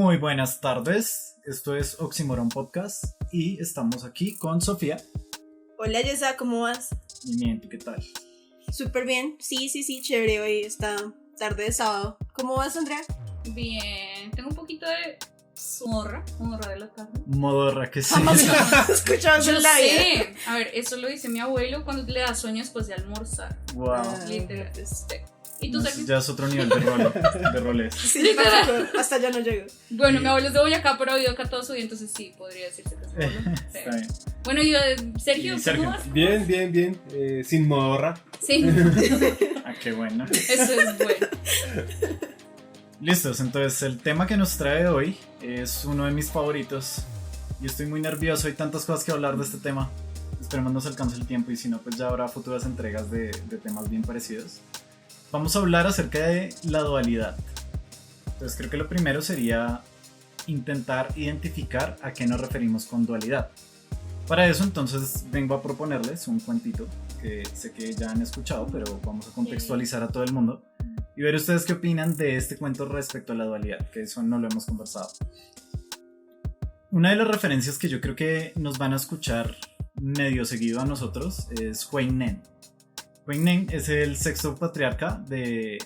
Muy buenas tardes, esto es Oxymoron Podcast y estamos aquí con Sofía. Hola Yesa, ¿cómo vas? Bien, ¿tú qué tal? Súper bien, sí, chévere, hoy está tarde de sábado. ¿Cómo vas, Andrea? Bien, tengo un poquito de morra de la tarde. Modorra, que sí. Jamás escuchamos Yo en la vida. sé, a ver, eso lo dice mi abuelo cuando le da sueño después de almorzar. Wow. Literal. ¿Y tú, No, Sergio? ya es otro nivel de roles. Sí, tampoco, hasta ya no llego. Bueno, mi abuelo es de Boyacá, pero ha vivido acá todo su vida, entonces sí, podría decirse que es mi abuelo. Sí. Está bien. Bueno, y Sergio, Y Sergio. ¿cómo vas? Bien. Sin modorra. Sí, Ah, qué bueno. eso es bueno. Listos, entonces el tema que nos trae hoy es uno de mis favoritos. Y estoy muy nervioso, hay tantas cosas que hablar de este tema. Esperemos nos alcance el tiempo y si no, pues ya habrá futuras entregas de temas bien parecidos. Vamos a hablar acerca de la dualidad. Entonces creo que lo primero sería intentar identificar a qué nos referimos con dualidad. Para eso entonces vengo a proponerles un cuentito que sé que ya han escuchado, pero vamos a contextualizar a todo el mundo y ver ustedes qué opinan de este cuento respecto a la dualidad, que eso no lo hemos conversado. Una de las referencias que yo creo que nos van a escuchar medio seguido a nosotros es Huey Nen. Huey Nen es el sexto patriarca del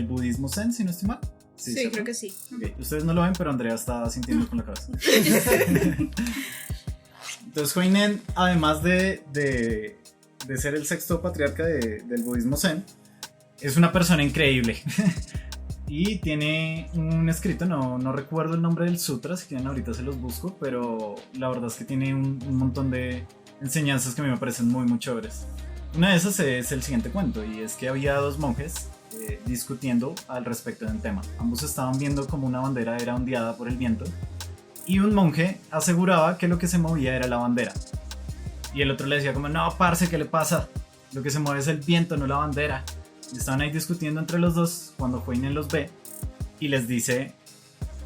budismo zen, si no estoy mal. Sí, ¿cierto? creo que sí. Okay. Ustedes no lo ven, pero Andrea está sintiendo con la cabeza. Entonces Huey Nen, además de ser el sexto patriarca del budismo zen, es una persona increíble. Y tiene un escrito, no recuerdo el nombre del sutra, si quieren ahorita se los busco, pero la verdad es que tiene un montón de enseñanzas que a mí me parecen muy chéveres. Una de esas es el siguiente cuento, y es que había dos monjes discutiendo al respecto de un tema. Ambos estaban viendo como una bandera era ondeada por el viento, y un monje aseguraba que lo que se movía era la bandera. Y el otro le decía como, no, parce, ¿qué le pasa? Lo que se mueve es el viento, no la bandera. Y estaban ahí discutiendo entre los dos cuando Huey Nen los ve y les dice,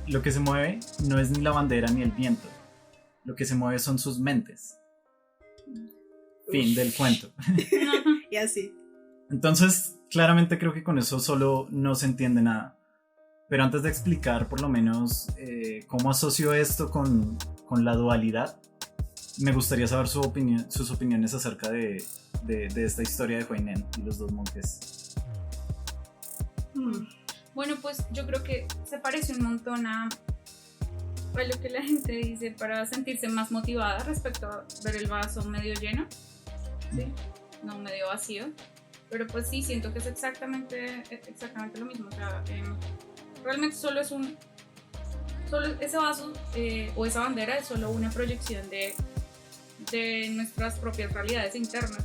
lo que se mueve no es ni la bandera ni el viento, lo que se mueve son sus mentes. Fin del cuento. Y así. Entonces, claramente creo que con eso solo no se entiende nada. Pero antes de explicar por lo menos cómo asocio esto con la dualidad, me gustaría saber sus opiniones acerca de esta historia de Huey Nen y los dos monjes. Bueno, pues yo creo que se parece un montón a lo que la gente dice para sentirse más motivada respecto a ver el vaso medio lleno, ¿sí? No medio vacío, pero pues sí, siento que es exactamente lo mismo. O sea, realmente solo ese vaso o esa bandera es solo una proyección de nuestras propias realidades internas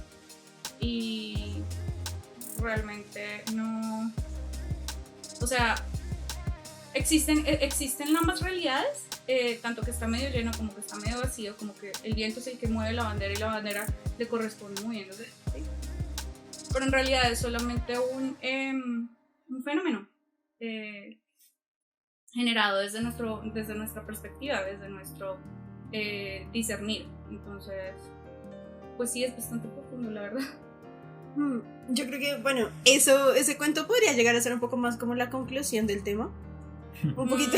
y realmente no, o sea, existen ambas realidades, tanto que está medio lleno como que está medio vacío, como que el viento es el que mueve la bandera y la bandera le corresponde moviéndose, ¿sí? Pero en realidad es solamente un fenómeno generado desde nuestra perspectiva, desde nuestro discernir. Entonces, pues sí, es bastante profundo, la verdad. Yo creo que, bueno, ese cuento podría llegar a ser un poco más como la conclusión del tema. Un poquito.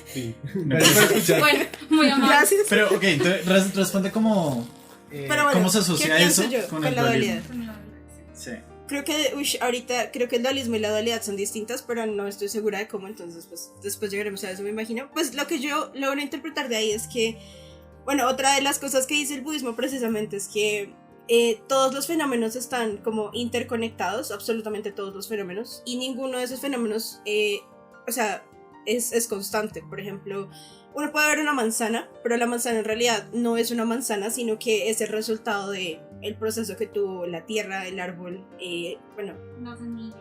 Sí. Gracias por escuchar. Bueno, muy amable. Gracias. Pero ok, entonces responde como Pero bueno, cómo se ¿qué asocia pienso eso yo con con el la dualismo. dualidad? Sí. Creo que ahorita creo que el dualismo y la dualidad son distintas, pero no estoy segura de cómo, entonces pues después llegaremos a eso, me imagino. Pues lo que yo logro interpretar de ahí es que, bueno, otra de las cosas que dice el budismo precisamente es que todos los fenómenos están como interconectados, absolutamente todos los fenómenos, y ninguno de esos fenómenos, o sea, es constante. Por ejemplo, uno puede ver una manzana, pero la manzana en realidad no es una manzana, sino que es el resultado de el proceso que tuvo la tierra, el árbol, bueno. No semilla.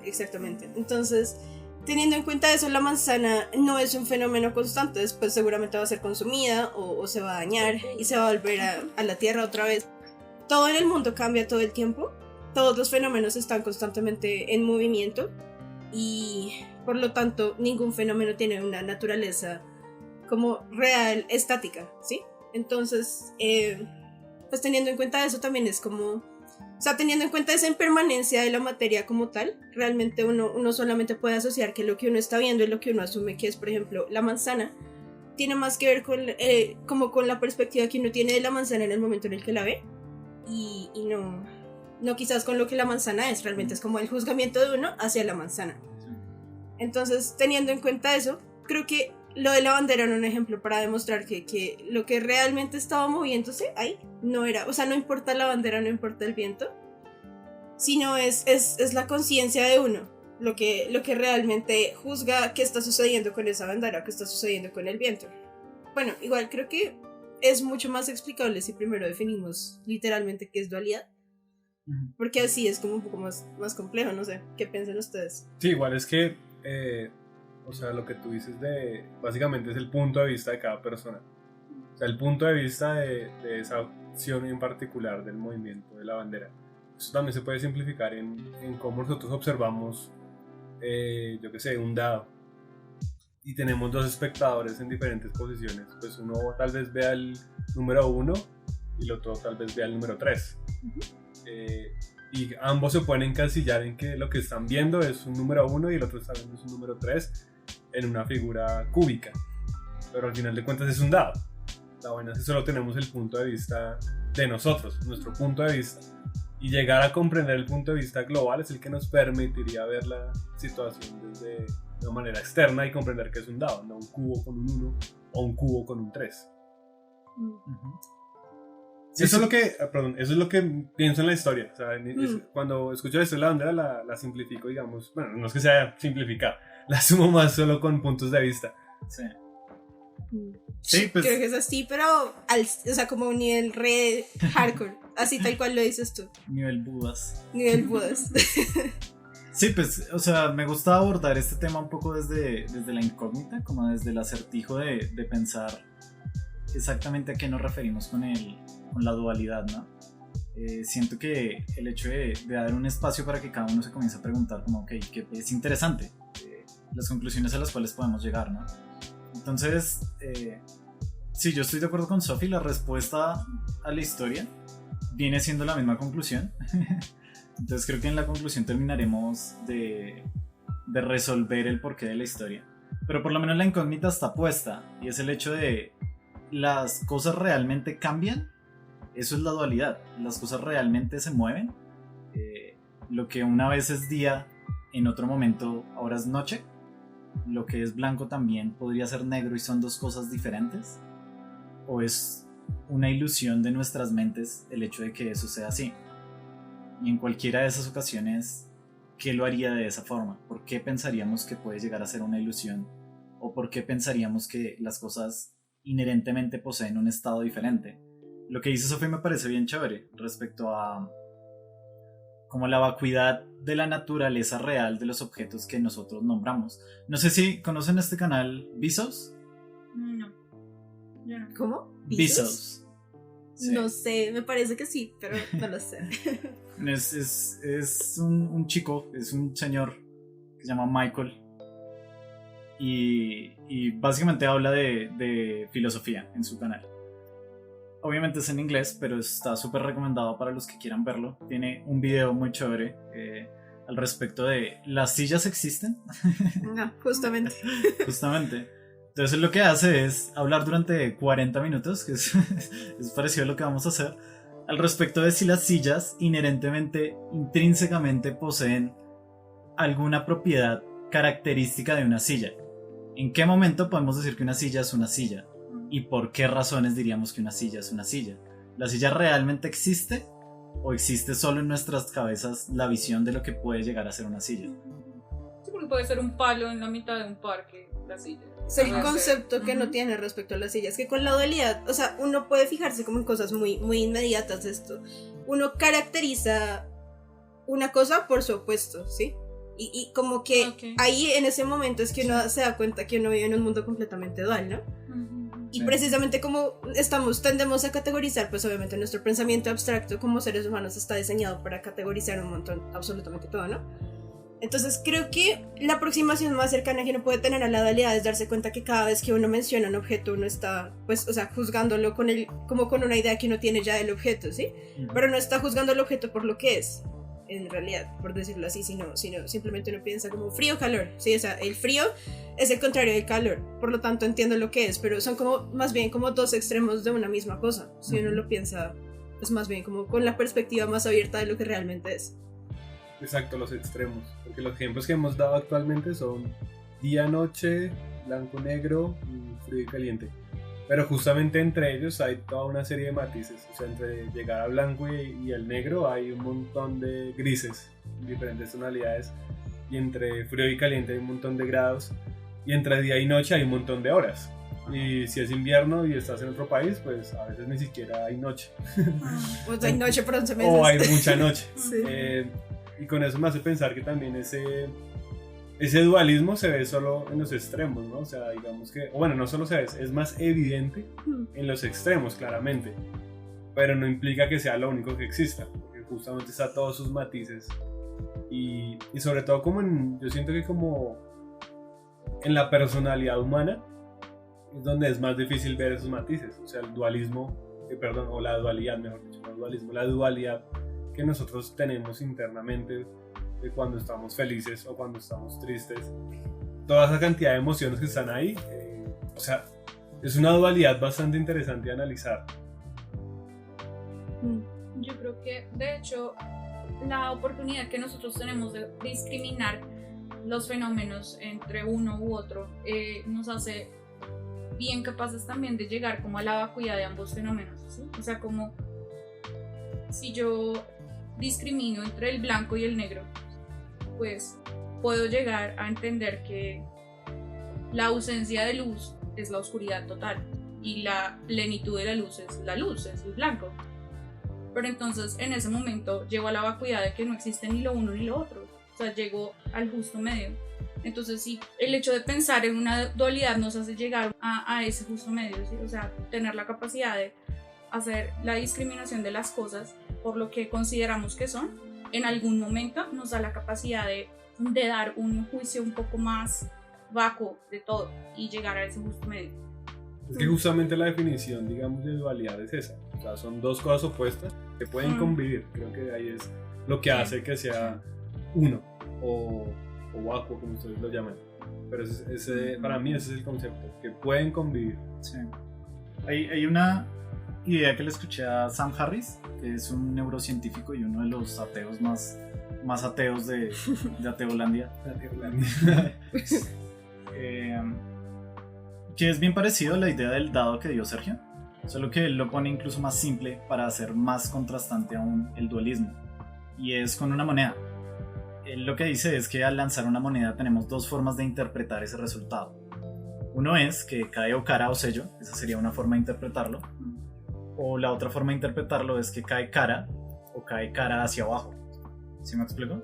Exactamente. Entonces, teniendo en cuenta eso, la manzana no es un fenómeno constante, después seguramente va a ser consumida o se va a dañar y se va a volver a la tierra otra vez. Todo en el mundo cambia todo el tiempo, todos los fenómenos están constantemente en movimiento y por lo tanto ningún fenómeno tiene una naturaleza como real, estática, ¿sí? Entonces, pues teniendo en cuenta eso también es como O sea, teniendo en cuenta esa impermanencia de la materia como tal, realmente uno solamente puede asociar que lo que uno está viendo y lo que uno asume que es, por ejemplo, la manzana, tiene más que ver con, como con la perspectiva que uno tiene de la manzana en el momento en el que la ve, y no quizás con lo que la manzana es, realmente es como el juzgamiento de uno hacia la manzana. Entonces, teniendo en cuenta eso, creo que lo de la bandera era un ejemplo para demostrar que lo que realmente estaba moviéndose ahí no era, o sea, no importa la bandera, no importa el viento, sino es la conciencia de uno, lo que realmente juzga qué está sucediendo con esa bandera, qué está sucediendo con el viento. Bueno, igual creo que es mucho más explicable si primero definimos literalmente qué es dualidad, porque así es como un poco más complejo, no sé, ¿qué piensan ustedes? Sí, igual es que, o sea, lo que tú dices básicamente es el punto de vista de cada persona. O sea, el punto de vista de esa acción en particular del movimiento de la bandera. Eso también se puede simplificar en cómo nosotros observamos, yo qué sé, un dado. Y tenemos dos espectadores en diferentes posiciones. Pues uno tal vez vea el número 1 y el otro tal vez vea el número 3. Y ambos se pueden encasillar en que lo que están viendo es un número 1 y el otro está viendo es un número 3 en una figura cúbica, pero al final de cuentas es un dado. La buena es que solo tenemos el punto de vista de nosotros, nuestro punto de vista, y llegar a comprender el punto de vista global es el que nos permitiría ver la situación desde una manera externa y comprender que es un dado, no un cubo con un 1 o un cubo con un 3. Sí, eso es lo que pienso en la historia. O sea, cuando escucho esto de la bandera la simplifico, digamos. Bueno, no es que sea simplificar, la sumo más solo con puntos de vista. Sí. Sí, pues, creo que es así, pero o sea, como un nivel re hardcore, así tal cual lo dices tú. Nivel Budas. Nivel Budas. Sí, pues, o sea, me gusta abordar este tema un poco desde la incógnita, como desde el acertijo de pensar exactamente a qué nos referimos con la dualidad, ¿no? Siento que el hecho de dar un espacio para que cada uno se comience a preguntar como, ok, que es interesante, las conclusiones a las cuales podemos llegar, ¿no? Entonces, sí, yo estoy de acuerdo con Sophie, la respuesta a la historia viene siendo la misma conclusión. Entonces creo que en la conclusión terminaremos de resolver el porqué de la historia. Pero por lo menos la incógnita está puesta, y es el hecho de las cosas realmente cambian. Eso es la dualidad, las cosas realmente se mueven. Lo que una vez es día, en otro momento ahora es noche. Lo que es blanco también podría ser negro y son dos cosas diferentes. O es una ilusión de nuestras mentes el hecho de que eso sea así. Y en cualquiera de esas ocasiones, ¿qué lo haría de esa forma? ¿Por qué pensaríamos que puede llegar a ser una ilusión? ¿O por qué pensaríamos que las cosas inherentemente poseen un estado diferente? Lo que dice Sofía me parece bien chévere respecto a como la vacuidad de la naturaleza real de los objetos que nosotros nombramos. No sé si conocen este canal Vsauce. No, yo no. ¿Cómo? Vsauce. Sí. No sé, me parece que sí, pero no lo sé. Es un chico, es un señor que se llama Michael y básicamente habla de filosofía en su canal. Obviamente es en inglés, pero está súper recomendado para los que quieran verlo. Tiene un video muy chévere al respecto de ¿las sillas existen? No, justamente. Justamente. Entonces lo que hace es hablar durante 40 minutos, que es parecido a lo que vamos a hacer, al respecto de si las sillas inherentemente, intrínsecamente poseen alguna propiedad característica de una silla. ¿En qué momento podemos decir que una silla es una silla? ¿Y por qué razones diríamos que una silla es una silla? ¿La silla realmente existe? ¿O existe solo en nuestras cabezas la visión de lo que puede llegar a ser una silla? Sí, porque puede ser un palo en la mitad de un parque, la silla. Es el concepto que no tiene respecto a las sillas, que con la dualidad, o sea, uno puede fijarse como en cosas muy, muy inmediatas de esto. Uno caracteriza una cosa por su opuesto, ¿sí? Y como que ahí en ese momento es que uno se da cuenta que uno vive en un mundo completamente dual, ¿no? Y precisamente como tendemos a categorizar, pues obviamente nuestro pensamiento abstracto como seres humanos está diseñado para categorizar un montón, absolutamente todo, ¿no? Entonces creo que la aproximación más cercana que uno puede tener a la dualidad es darse cuenta que cada vez que uno menciona un objeto uno está, pues, o sea, juzgándolo como con una idea que uno tiene ya del objeto, ¿sí? Pero no está juzgando el objeto por lo que es, en realidad, por decirlo así, sino simplemente uno piensa como frío o calor, ¿sí? O sea, el frío es el contrario del calor, por lo tanto entiendo lo que es, pero son como, más bien como dos extremos de una misma cosa, si uno lo piensa, es más bien como con la perspectiva más abierta de lo que realmente es. Exacto, los extremos. Porque los ejemplos que hemos dado actualmente son día-noche, blanco-negro, frío y caliente. Pero justamente entre ellos hay toda una serie de matices. O sea, entre llegar a blanco y el negro hay un montón de grises, diferentes tonalidades. Y entre frío y caliente hay un montón de grados. Y entre día y noche hay un montón de horas. Y si es invierno y estás en otro país, pues a veces ni siquiera hay noche. O hay noche por 11 meses. O hay mucha noche. Sí. Y con eso me hace pensar que también ese dualismo se ve solo en los extremos, ¿no? O sea, digamos que, o bueno, no solo se ve, es más evidente en los extremos, claramente. Pero no implica que sea lo único que exista, porque justamente está todos sus matices. Y sobre todo yo siento que como en la personalidad humana es donde es más difícil ver esos matices. O sea, el dualismo, o la dualidad, mejor dicho, no el dualismo, la dualidad que nosotros tenemos internamente de cuando estamos felices o cuando estamos tristes, toda esa cantidad de emociones que están ahí, o sea, es una dualidad bastante interesante de analizar. Yo creo que de hecho la oportunidad que nosotros tenemos de discriminar los fenómenos entre uno u otro nos hace bien capaces también de llegar como a la vacuidad de ambos fenómenos, ¿sí? O sea, como si yo discrimino entre el blanco y el negro, pues puedo llegar a entender que la ausencia de luz es la oscuridad total y la plenitud de la luz, es el blanco. Pero entonces en ese momento llego a la vacuidad de que no existe ni lo uno ni lo otro, o sea, llego al justo medio. Entonces sí, el hecho de pensar en una dualidad nos hace llegar a ese justo medio, ¿sí? O sea, tener la capacidad de hacer la discriminación de las cosas por lo que consideramos que son, en algún momento nos da la capacidad de dar un juicio un poco más vacuo de todo y llegar a ese justo medio. Es que justamente la definición, digamos, de dualidad es esa. O sea, son dos cosas opuestas que pueden convivir. Creo que ahí es lo que hace que sea uno o vacuo, como ustedes lo llaman. Pero para mí ese es el concepto, que pueden convivir. Sí. Hay una idea que le escuché a Sam Harris, que es un neurocientífico y uno de los ateos más ateos de Ateolandia. Que es bien parecido a la idea del dado que dio Sergio, solo que él lo pone incluso más simple para hacer más contrastante aún el dualismo, y es con una moneda. Él lo que dice es que al lanzar una moneda tenemos dos formas de interpretar ese resultado. Uno es que cae o cara o sello, esa sería una forma de interpretarlo, o la otra forma de interpretarlo es que cae cara o cae cara hacia abajo. ¿Sí me explico?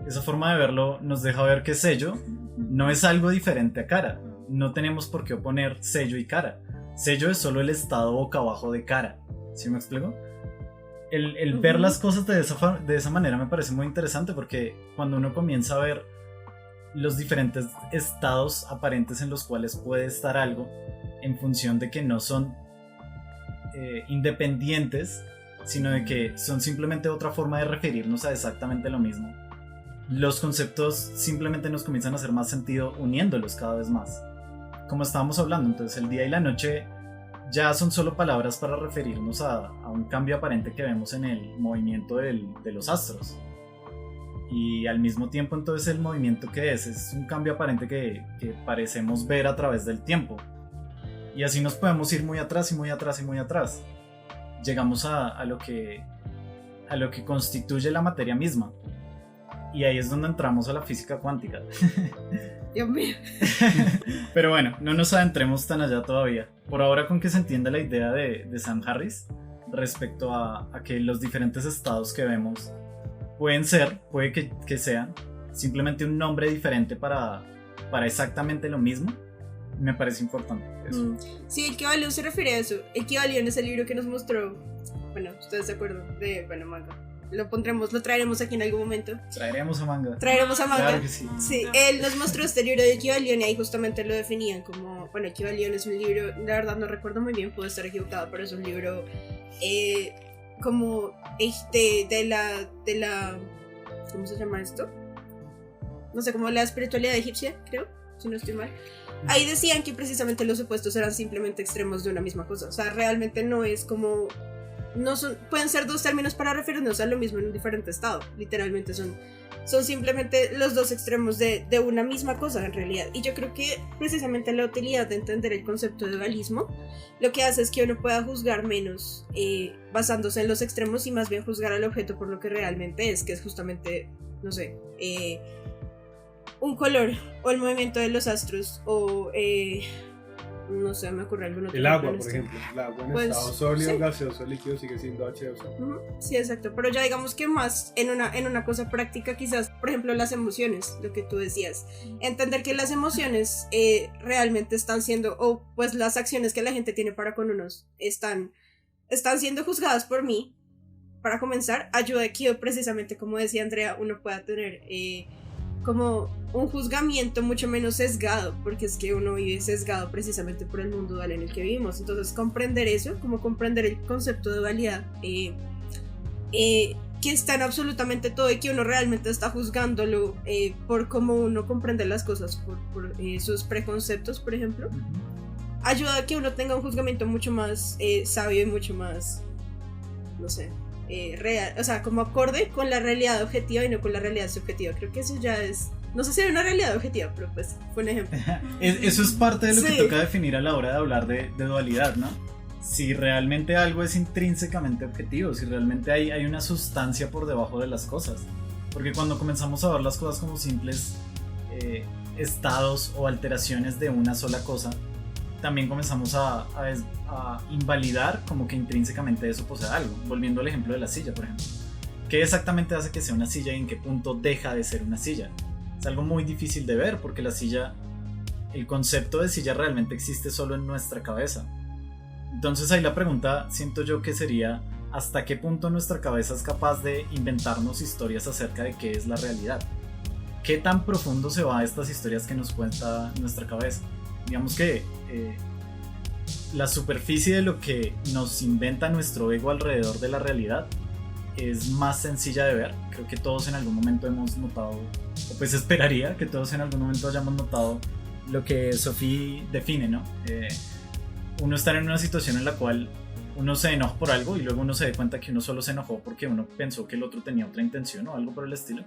Esa forma de verlo nos deja ver que sello no es algo diferente a cara. No tenemos por qué oponer sello y cara. Sello es solo el estado boca abajo de cara. ¿Sí me explico? El ver las cosas de esa manera me parece muy interesante, porque cuando uno comienza a ver los diferentes estados aparentes en los cuales puede estar algo en función de que no son independientes, sino de que son simplemente otra forma de referirnos a exactamente lo mismo, los conceptos simplemente nos comienzan a hacer más sentido uniéndolos cada vez más. Como estábamos hablando, entonces el día y la noche ya son solo palabras para referirnos a un cambio aparente que vemos en el movimiento de los astros, y al mismo tiempo entonces el movimiento que es un cambio aparente que parecemos ver a través del tiempo, y así nos podemos ir muy atrás y muy atrás y muy atrás. Llegamos a lo que constituye la materia misma, y ahí es donde entramos a la física cuántica. Dios mío. Pero bueno, no nos adentremos tan allá todavía. Por ahora, con que se entienda la idea de Sam Harris respecto a que los diferentes estados que vemos puede que sean simplemente un nombre diferente para exactamente lo mismo, me parece importante eso. Sí, el Kybalión se refiere a eso. El Kybalión es el libro que nos mostró, bueno, ustedes se acuerdan de Manga, lo traeremos aquí en algún momento. Traeremos a Manga. Traeremos a Manga. Claro que sí. Sí, él nos mostró este libro de Kybalión y ahí justamente lo definían como, bueno, Kybalión es un libro, la verdad no recuerdo muy bien, puedo estar equivocada, pero es un libro como de la, ¿cómo se llama esto? No sé, como la espiritualidad egipcia, creo, si no estoy mal. Ahí decían que precisamente los opuestos eran simplemente extremos de una misma cosa, o sea, realmente no es como... No son, pueden ser dos términos para referirnos a lo mismo en un diferente estado. Literalmente son simplemente los dos extremos de una misma cosa en realidad. Y yo creo que precisamente la utilidad de entender el concepto de dualismo lo que hace es que uno pueda juzgar menos basándose en los extremos y más bien juzgar al objeto por lo que realmente es, que es justamente, no sé, un color o el movimiento de los astros o... no sé, me ocurre algún otro. El agua, por ejemplo. El agua en pues, estado sólido, sí. gaseoso, líquido sigue siendo H2O. Sí, exacto. Pero ya digamos que más en una cosa práctica, quizás, por ejemplo, las emociones, lo que tú decías. Entender que las emociones realmente están siendo, o pues las acciones que la gente tiene para con unos están siendo juzgadas por mí. Para comenzar, ayuda a que precisamente, como decía Andrea, uno pueda tener como un juzgamiento mucho menos sesgado, porque es que uno vive sesgado precisamente por el mundo dual en el que vivimos. Entonces comprender eso, como comprender el concepto de dualidad, que está en absolutamente todo y que uno realmente está juzgándolo por cómo uno comprende las cosas, por sus preconceptos, por ejemplo, ayuda a que uno tenga un juzgamiento mucho más sabio y mucho más, no sé, real, o sea, como acorde con la realidad objetiva y no con la realidad subjetiva. Creo que eso ya es, no sé si hay una realidad objetiva, pero pues fue un ejemplo. Eso es parte de lo Sí. que toca definir a la hora de hablar de dualidad, ¿no? Si realmente algo es intrínsecamente objetivo, si realmente hay una sustancia por debajo de las cosas. Porque cuando comenzamos a ver las cosas como simples estados o alteraciones de una sola cosa, también comenzamos a invalidar como que intrínsecamente eso posee algo. Volviendo al ejemplo de la silla, por ejemplo. ¿Qué exactamente hace que sea una silla y en qué punto deja de ser una silla? Es algo muy difícil de ver porque la silla, el concepto de silla realmente existe solo en nuestra cabeza. Entonces ahí la pregunta, siento yo que sería, ¿hasta qué punto nuestra cabeza es capaz de inventarnos historias acerca de qué es la realidad? ¿Qué tan profundo se va a estas historias que nos cuenta nuestra cabeza? Digamos que la superficie de lo que nos inventa nuestro ego alrededor de la realidad es más sencilla de ver. Creo que todos en algún momento hemos notado, o pues esperaría que todos en algún momento hayamos notado lo que Sophie define, ¿no? Uno estar en una situación en la cual uno se enoja por algo y luego uno se da cuenta que uno solo se enojó porque uno pensó que el otro tenía otra intención o algo por el estilo.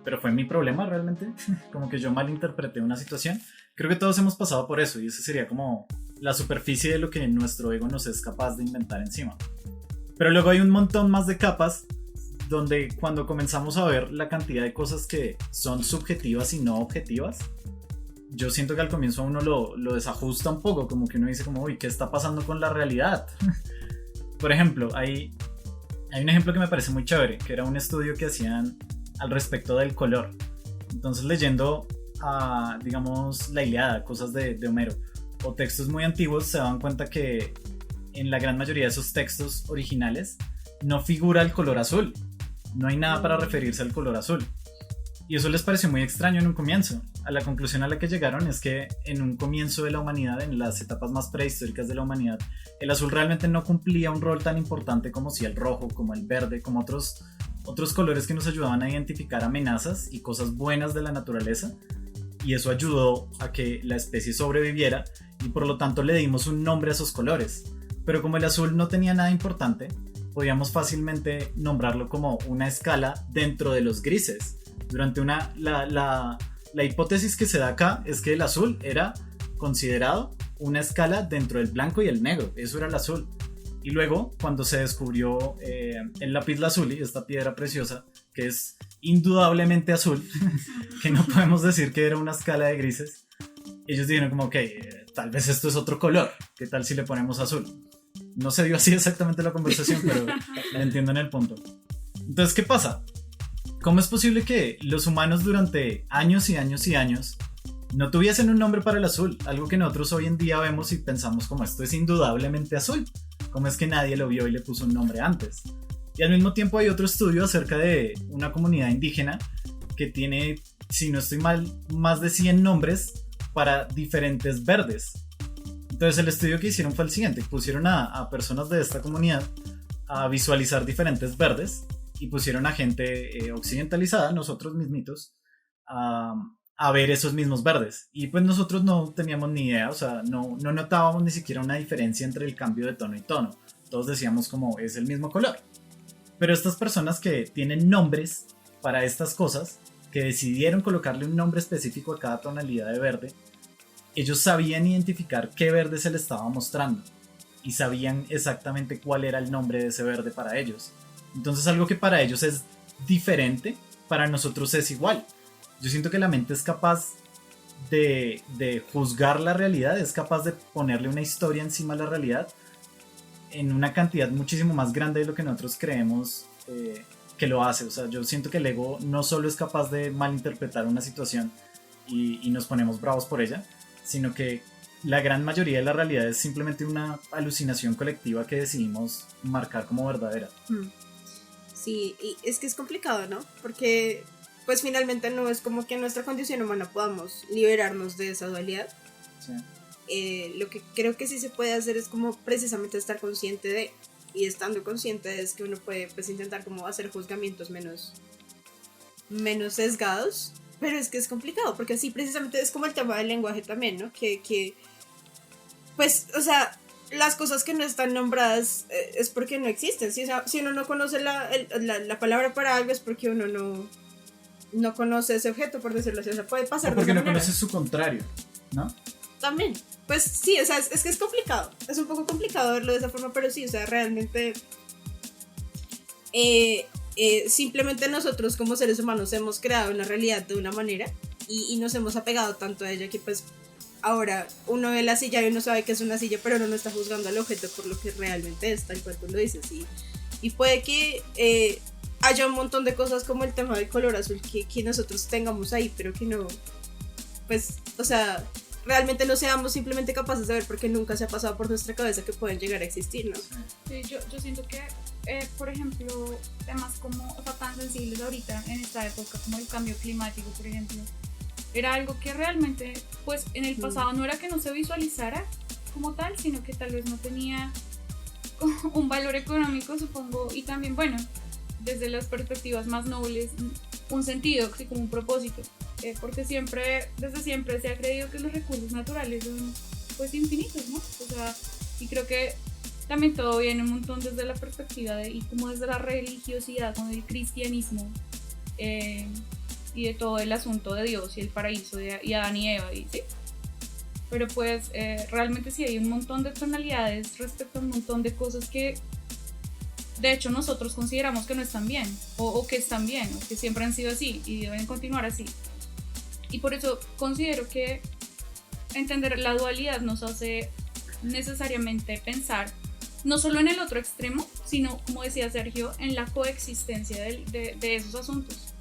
Pero fue mi problema realmente, como que yo malinterpreté una situación. Creo que todos hemos pasado por eso y ese sería como la superficie de lo que nuestro ego nos es capaz de inventar encima. Pero luego hay un montón más de capas donde cuando comenzamos a ver la cantidad de cosas que son subjetivas y no objetivas, yo siento que al comienzo uno lo desajusta un poco, como que uno dice como, uy, ¿qué está pasando con la realidad? Por ejemplo, hay un ejemplo que me parece muy chévere, que era un estudio que hacían al respecto del color. Entonces leyendo digamos la Ilíada, cosas de Homero o textos muy antiguos, se dan cuenta que en la gran mayoría de esos textos originales no figura el color azul, no hay nada para referirse al color azul. Y eso les pareció muy extraño en un comienzo. A la conclusión a la que llegaron es que en un comienzo de la humanidad, en las etapas más prehistóricas de la humanidad, el azul realmente no cumplía un rol tan importante como si el rojo, como el verde, como otros colores que nos ayudaban a identificar amenazas y cosas buenas de la naturaleza, y eso ayudó a que la especie sobreviviera y por lo tanto le dimos un nombre a esos colores. Pero como el azul no tenía nada importante, podíamos fácilmente nombrarlo como una escala dentro de los grises. Durante la hipótesis que se da acá es que el azul era considerado una escala dentro del blanco y el negro, eso era el azul. Y luego, cuando se descubrió el lapislázuli, esta piedra preciosa, que es indudablemente azul, que no podemos decir que era una escala de grises, ellos dijeron como, ok, tal vez esto es otro color, ¿qué tal si le ponemos azul? No se dio así exactamente la conversación, pero la entiendo en el punto. Entonces, ¿qué pasa? ¿Cómo es posible que los humanos durante años y años y años no tuviesen un nombre para el azul? Algo que nosotros hoy en día vemos y pensamos como esto es indudablemente azul. ¿Cómo es que nadie lo vio y le puso un nombre antes? Y al mismo tiempo hay otro estudio acerca de una comunidad indígena que tiene, si no estoy mal, más de 100 nombres para diferentes verdes. Entonces el estudio que hicieron fue el siguiente: pusieron a personas de esta comunidad a visualizar diferentes verdes y pusieron a gente occidentalizada, nosotros mismitos, a ver esos mismos verdes. Y pues nosotros no teníamos ni idea, o sea, no notábamos ni siquiera una diferencia entre el cambio de tono y tono. Todos decíamos como es el mismo color. Pero estas personas que tienen nombres para estas cosas, que decidieron colocarle un nombre específico a cada tonalidad de verde, ellos sabían identificar qué verde se les estaba mostrando y sabían exactamente cuál era el nombre de ese verde para ellos. Entonces algo que para ellos es diferente, para nosotros es igual. Yo siento que la mente es capaz de juzgar la realidad, es capaz de ponerle una historia encima de la realidad en una cantidad muchísimo más grande de lo que nosotros creemos que lo hace. O sea, yo siento que el ego no solo es capaz de malinterpretar una situación y nos ponemos bravos por ella, sino que la gran mayoría de la realidad es simplemente una alucinación colectiva que decidimos marcar como verdadera. Sí, y es que es complicado, ¿no? Porque pues finalmente no es como que en nuestra condición humana podamos liberarnos de esa dualidad. Sí. Lo que creo que sí se puede hacer es como precisamente estar consciente de, y estando consciente es que uno puede pues intentar como hacer juzgamientos menos sesgados, pero es que es complicado porque sí, precisamente es como el tema del lenguaje también, ¿no? Que pues, o sea, las cosas que no están nombradas es porque no existen, ¿sí? O sea, si uno no conoce la palabra para algo es porque uno no conoce ese objeto, por decirlo así, o sea, puede pasar O porque de no esa manera. conoces su contrario, ¿no? También, pues sí, o sea, es que es complicado, es un poco complicado verlo de esa forma, pero sí, o sea, realmente simplemente nosotros como seres humanos hemos creado una realidad de una manera y nos hemos apegado tanto a ella que pues ahora uno ve la silla y uno sabe que es una silla, pero uno no está juzgando al objeto por lo que realmente es, tal cual tú lo dices, y puede que haya un montón de cosas como el tema del color azul que nosotros tengamos ahí, pero que no, pues, o sea, realmente no seamos simplemente capaces de ver porque nunca se ha pasado por nuestra cabeza que pueden llegar a existir, ¿no? Sí, yo siento que, por ejemplo, temas como, o sea, tan sensibles ahorita en esta época como el cambio climático, por ejemplo, era algo que realmente, pues en el pasado no era que no se visualizara como tal, sino que tal vez no tenía un valor económico, supongo, y también, bueno, desde las perspectivas más nobles, un sentido, así como un propósito. Porque desde siempre se ha creído que los recursos naturales son pues infinitos, ¿no? O sea, y creo que también todo viene un montón desde la perspectiva y como desde la religiosidad, como del cristianismo y de todo el asunto de Dios y el paraíso y Adán y Eva, y sí. Pero pues realmente sí hay un montón de tonalidades respecto a un montón de cosas que de hecho nosotros consideramos que no están bien o que están bien o que siempre han sido así y deben continuar así. Y por eso considero que entender la dualidad nos hace necesariamente pensar no solo en el otro extremo, sino, como decía Sergio, en la coexistencia de esos asuntos.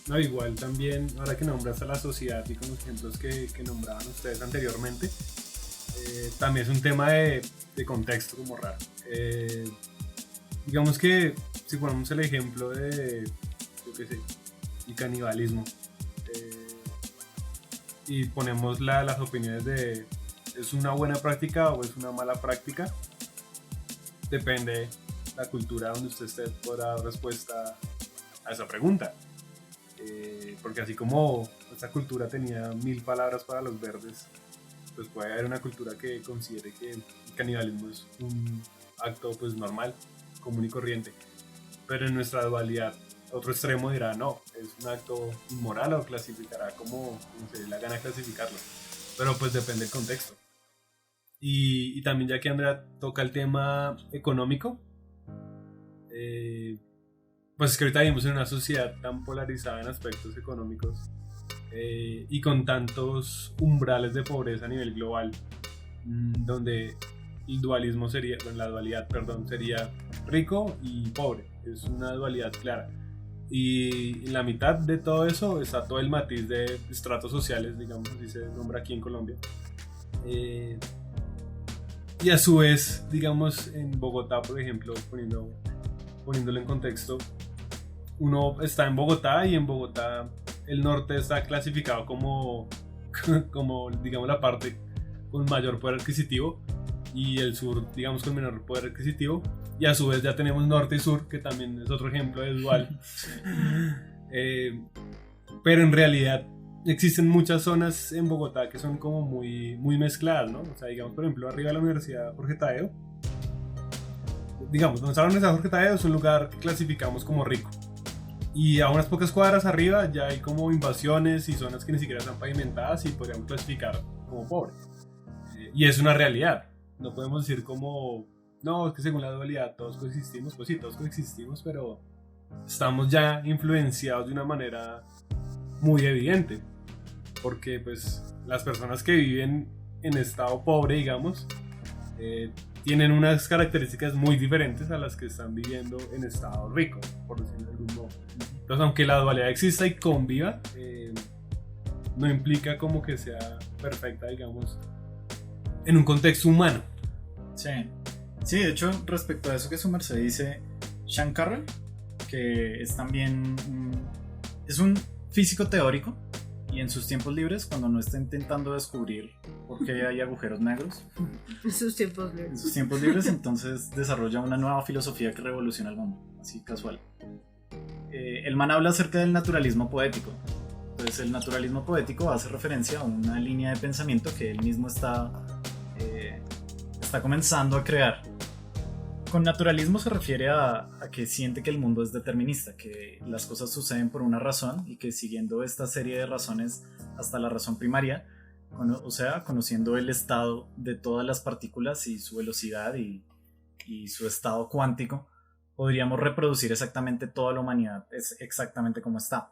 No, igual también, ahora que nombras a la sociedad y con los ejemplos que nombraban ustedes anteriormente, también es un tema de contexto como raro. Digamos que si ponemos el ejemplo de, yo qué sé, el canibalismo, y ponemos las opiniones de ¿es una buena práctica o es una mala práctica? Depende la cultura donde usted esté por dar respuesta a esa pregunta. Porque así como esta cultura tenía 1000 palabras para los verdes, pues puede haber una cultura que considere que el canibalismo es un acto pues normal, común y corriente. Pero en nuestra dualidad, otro extremo dirá no, es un acto inmoral o clasificará como se le da la gana clasificarlo. Pero pues depende del contexto. Y también ya que Andrea toca el tema económico, pues es que ahorita vivimos en una sociedad tan polarizada en aspectos económicos y con tantos umbrales de pobreza a nivel global, donde el dualismo sería, bueno, la dualidad, perdón, sería rico y pobre, es una dualidad clara. Y en la mitad de todo eso está todo el matiz de estratos sociales, digamos, así se nombra aquí en Colombia. Y a su vez, digamos, en Bogotá, por ejemplo, poniéndolo en contexto, uno está en Bogotá y en Bogotá el norte está clasificado como digamos la parte con mayor poder adquisitivo y el sur digamos con menor poder adquisitivo, y a su vez ya tenemos norte y sur, que también es otro ejemplo de dual. Pero en realidad existen muchas zonas en Bogotá que son como muy mezcladas, ¿no? O sea, digamos, por ejemplo, arriba de la Universidad Jorge Tadeo, digamos, donde está la Universidad Jorge Tadeo es un lugar que clasificamos como rico. Y a unas pocas cuadras arriba ya hay como invasiones y zonas que ni siquiera están pavimentadas y podríamos clasificar como pobre. Y es una realidad. No podemos decir como, no, es que según la dualidad todos coexistimos. Pues sí, todos coexistimos, pero estamos ya influenciados de una manera muy evidente. Porque pues las personas que viven en estado pobre, digamos, tienen unas características muy diferentes a las que están viviendo en estado rico, por decirlo de algún modo. Entonces, aunque la dualidad exista y conviva, no implica como que sea perfecta, digamos, en un contexto humano. Sí, sí, de hecho, respecto a eso que su merced dice, Shankarra, que es también es un físico teórico, y en sus tiempos libres, cuando no está intentando descubrir por qué hay agujeros negros, En sus tiempos en libres. sus tiempos libres, entonces desarrolla una nueva filosofía que revoluciona el mundo, así casual. El man habla acerca del naturalismo poético. Entonces el naturalismo poético hace referencia a una línea de pensamiento que él mismo está comenzando a crear. Con naturalismo se refiere a que siente que el mundo es determinista, que las cosas suceden por una razón y que siguiendo esta serie de razones hasta la razón primaria, o sea, conociendo el estado de todas las partículas y su velocidad y su estado cuántico, podríamos reproducir exactamente toda la humanidad, es exactamente como está.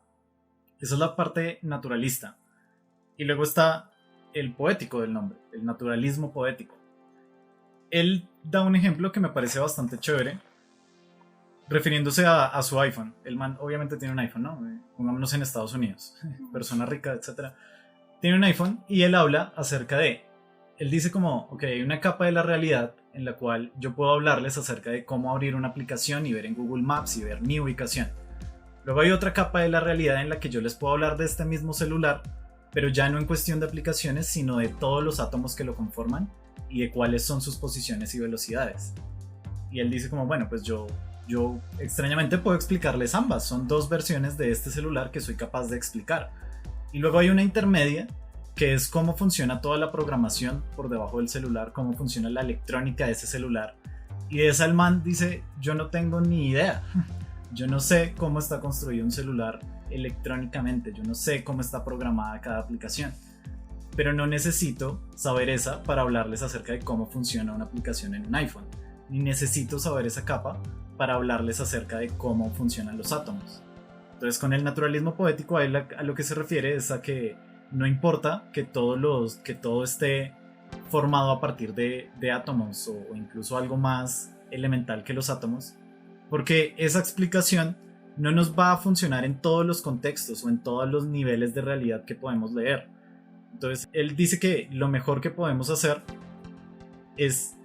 Esa es la parte naturalista. Y luego está el poético del nombre, el naturalismo poético. Él da un ejemplo que me parece bastante chévere, refiriéndose a su iPhone. El man obviamente tiene un iPhone, ¿no? Pongámonos en Estados Unidos, persona rica, etc. Tiene un iPhone y él habla acerca de... Él dice como, ok, hay una capa de la realidad en la cual yo puedo hablarles acerca de cómo abrir una aplicación y ver en Google Maps y ver mi ubicación. Luego hay otra capa de la realidad en la que yo les puedo hablar de este mismo celular, pero ya no en cuestión de aplicaciones, sino de todos los átomos que lo conforman y de cuáles son sus posiciones y velocidades. Y él dice como, bueno, pues yo extrañamente puedo explicarles ambas, son dos versiones de este celular que soy capaz de explicar. Y luego hay una intermedia, que es cómo funciona toda la programación por debajo del celular, cómo funciona la electrónica de ese celular. Y de esa el man dice, yo no tengo ni idea. Yo no sé cómo está construido un celular electrónicamente, yo no sé cómo está programada cada aplicación. Pero no necesito saber esa para hablarles acerca de cómo funciona una aplicación en un iPhone. Ni necesito saber esa capa para hablarles acerca de cómo funcionan los átomos. Entonces, con el naturalismo poético, a lo que se refiere es a que no importa que todo esté formado a partir de átomos o incluso algo más elemental que los átomos, porque esa explicación no nos va a funcionar en todos los contextos o en todos los niveles de realidad que podemos leer. Entonces, él dice que lo mejor que podemos hacer es